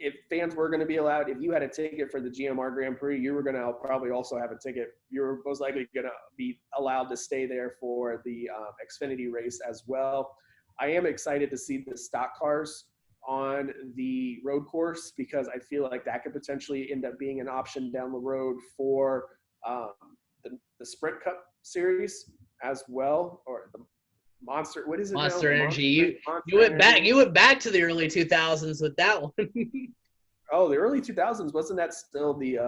B: if fans were going to be allowed, if you had a ticket for the GMR Grand Prix, you were going to probably also have a ticket. You were most likely going to be allowed to stay there for the Xfinity race as well. I am excited to see the stock cars on the road course because I feel like that could potentially end up being an option down the road for the Sprint Cup series as well, or the Monster. What is it
A: Monster
B: now?
A: Energy.
B: Monster
A: You went
B: Energy.
A: back. You went back to the early 2000s with that one.
B: Oh, the early 2000s, wasn't that still the?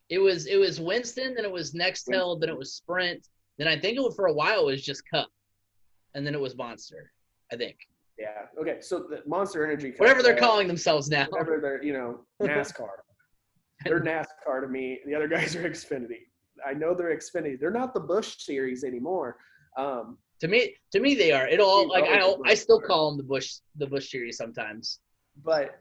A: It was Winston, then it was Nextel, then it was Sprint, then I think for a while it was just Cup, and then it was Monster, I think.
B: Yeah. Okay. So the Monster Energy Cup,
A: whatever they're calling themselves now.
B: Whatever they're, NASCAR. They're NASCAR to me. The other guys are Xfinity. I know they're Xfinity. They're not the Busch series anymore.
A: To me, they are. I still call them the Busch series sometimes.
B: But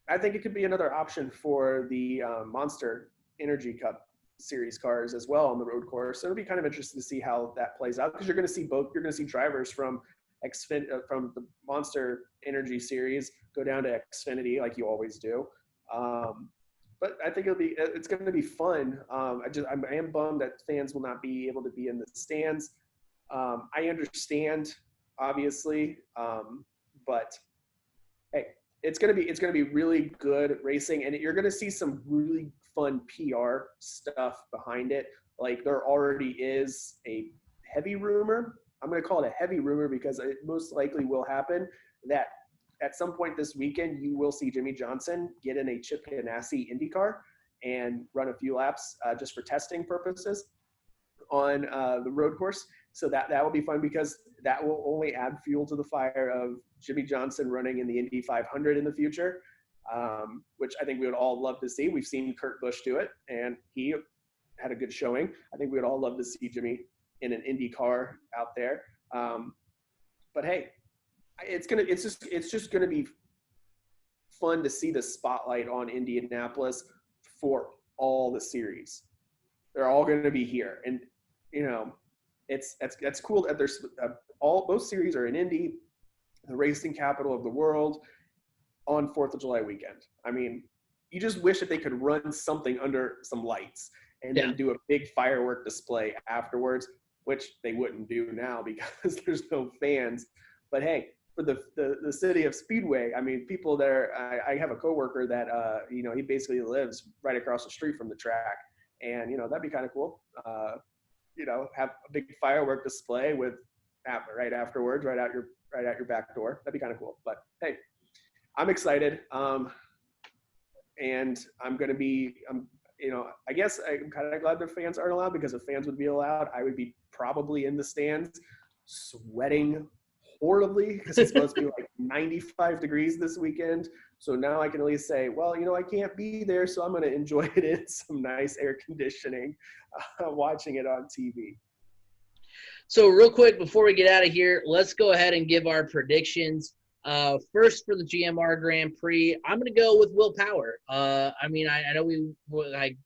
B: I think it could be another option for the Monster Energy Cup series cars as well on the road course. So it'll be kind of interesting to see how that plays out because you're going to see both. You're going to see drivers from from the Monster Energy series go down to Xfinity like you always do. But I think it's going to be fun. I am bummed that fans will not be able to be in the stands. I understand, obviously, but hey, it's going to be really good racing, and you're going to see some really fun PR stuff behind it. Like there already is a heavy rumor. I'm going to call it a heavy rumor because it most likely will happen that at some point this weekend, you will see Jimmy Johnson get in a Chip Ganassi Indy car and run a few laps just for testing purposes on the road course. So that will be fun because that will only add fuel to the fire of Jimmy Johnson running in the Indy 500 in the future, which I think we would all love to see. We've seen Kurt Busch do it, and he had a good showing. I think we would all love to see Jimmy in an Indy car out there. But hey, it's just gonna be fun to see the spotlight on Indianapolis for all the series. They're all going to be here, and it's cool that there's both series are in Indy, the racing capital of the world, on 4th of July weekend. I mean, you just wish that they could run something under some lights and then do a big firework display afterwards, which they wouldn't do now because there's no fans. But hey, for the city of Speedway, I mean, people there, I have a coworker that, he basically lives right across the street from the track. And, that'd be kind of cool. Have a big firework display with right afterwards, right out your back door. That'd be kind of cool. But hey, I'm excited. And I'm going to be, I guess I'm kind of glad the fans aren't allowed because if fans would be allowed, I would be probably in the stands sweating horribly because it's supposed to be like 95 degrees this weekend. So now I can at least say, well, I can't be there, so I'm going to enjoy it in some nice air conditioning, watching it on TV.
A: So real quick, before we get out of here, let's go ahead and give our predictions. First for the GMR Grand Prix, I'm going to go with Will Power. I know I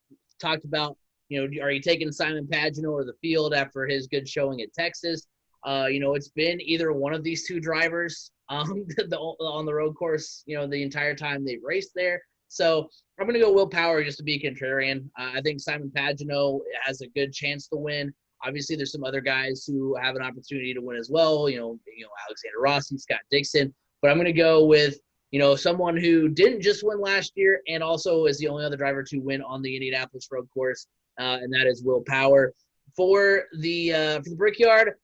A: talked about, are you taking Simon Pagenaud or the field after his good showing at Texas? It's been either one of these two drivers on the road course, the entire time they've raced there. So I'm going to go Will Power just to be contrarian. I think Simon Pagenaud has a good chance to win. Obviously, there's some other guys who have an opportunity to win as well. Alexander Rossi, Scott Dixon. But I'm going to go with, someone who didn't just win last year and also is the only other driver to win on the Indianapolis road course, and that is Will Power. For the Brickyard,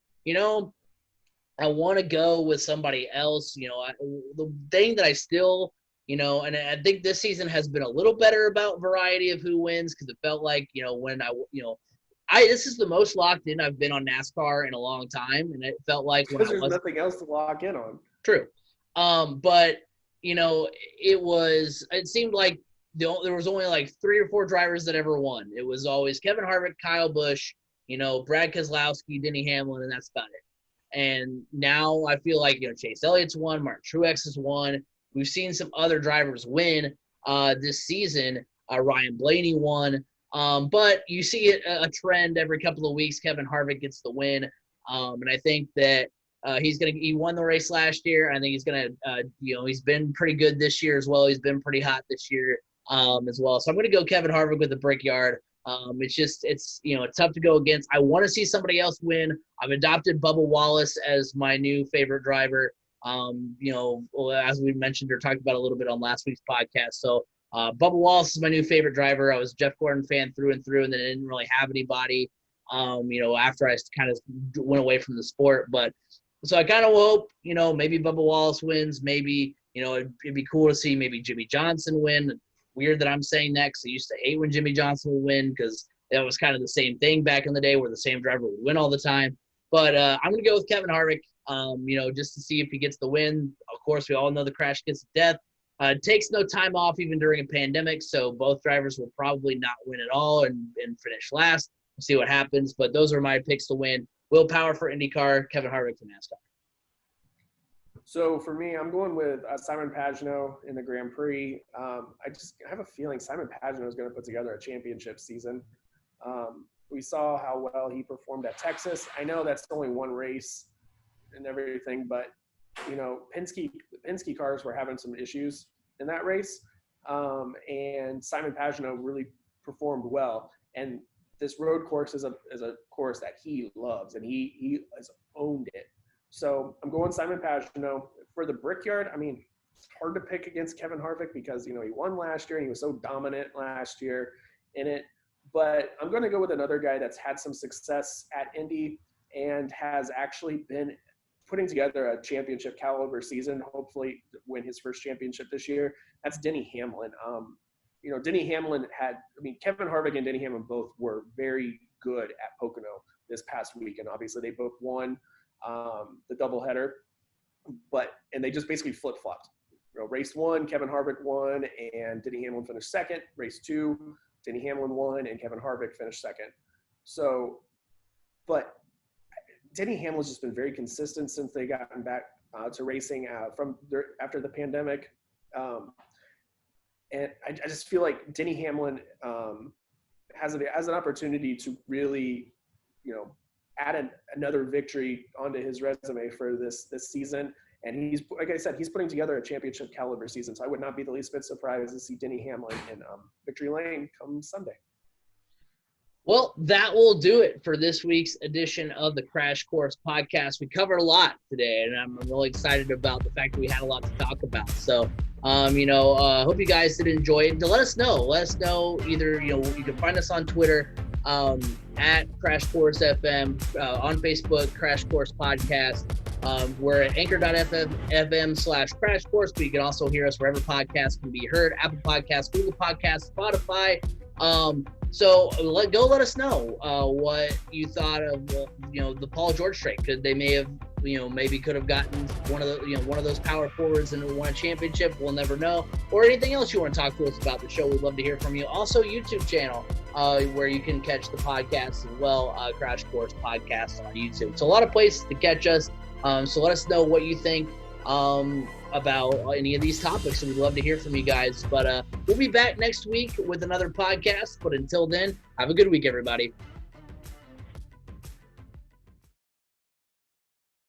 A: I want to go with somebody else. The thing that I still, and I think this season has been a little better about variety of who wins because it felt like, when This is the most locked in I've been on NASCAR in a long time, and it felt like when
B: Because there's nothing else to lock in on.
A: True. But it seemed like there was only like 3 or 4 drivers that ever won. It was always Kevin Harvick, Kyle Busch, Brad Keselowski, Denny Hamlin, and that's about it. And now I feel like, Chase Elliott's won, Mark Truex has won. We've seen some other drivers win this season. Ryan Blaney won. But you see a trend every couple of weeks. Kevin Harvick gets the win. And I think that he won the race last year. I think he's going to, he's been pretty good this year as well. He's been pretty hot this year as well. So I'm going to go Kevin Harvick with the Brickyard. It's tough to go against. I want to see somebody else win. I've adopted Bubba Wallace as my new favorite driver. As we mentioned or talked about a little bit on last week's podcast. So Bubba Wallace is my new favorite driver. I was a Jeff Gordon fan through and through, and then I didn't really have anybody, after I kind of went away from the sport. But so I kind of hope, maybe Bubba Wallace wins. Maybe, it'd be cool to see maybe Jimmy Johnson win. Weird that I'm saying that because I used to hate when Jimmy Johnson would win because that was kind of the same thing back in the day where the same driver would win all the time. But I'm going to go with Kevin Harvick, just to see if he gets the win. Of course, we all know the crash gets death. It takes no time off even during a pandemic, so both drivers will probably not win at all and finish last. We'll see what happens, but those are my picks to win. Will Power for IndyCar, Kevin Harvick for NASCAR.
B: So for me, I'm going with Simon Pagenaud in the Grand Prix. I have a feeling Simon Pagenaud is going to put together a championship season. We saw how well he performed at Texas. I know that's only one race and everything, but Penske cars were having some issues in that race, and Simon Pagenaud really performed well. And this road course is a course that he loves, and he has owned it. So I'm going Simon Pagenaud for the Brickyard. I mean, it's hard to pick against Kevin Harvick because he won last year and he was so dominant last year in it. But I'm going to go with another guy that's had some success at Indy and has actually been putting together a championship caliber season, hopefully win his first championship this year. That's Denny Hamlin. Denny Hamlin Kevin Harvick and Denny Hamlin both were very good at Pocono this past week. And obviously they both won the doubleheader, and they just basically flip-flopped. Race 1, Kevin Harvick won and Denny Hamlin finished second. Race 2, Denny Hamlin won and Kevin Harvick finished second. So, but Denny Hamlin's just been very consistent since they gotten back to racing after the pandemic. And I just feel like Denny Hamlin has an opportunity to really, add another victory onto his resume for this season. And he's, like I said, he's putting together a championship caliber season. So I would not be the least bit surprised to see Denny Hamlin in victory lane come Sunday.
A: Well, that will do it for this week's edition of the Crash Course Podcast. We covered a lot today, and I'm really excited about the fact that we had a lot to talk about. So, hope you guys did enjoy it. Let us know. Let us know either, you can find us on Twitter at Crash Course FM, on Facebook, Crash Course Podcast. We're at anchor.fm/Crash Course, but you can also hear us wherever podcasts can be heard: Apple Podcasts, Google Podcasts, Spotify. So let us know what you thought of the Paul George trade. Could they may have could have gotten one of those power forwards and won a championship? We'll never know. Or anything else you want to talk to us about the show, we'd love to hear from you. Also, YouTube channel where you can catch the podcast as well, Crash Course Podcast on YouTube. So a lot of places to catch us. So let us know what you think about any of these topics, and we'd love to hear from you guys. But we'll be back next week with another podcast. But until then, have a good week, everybody.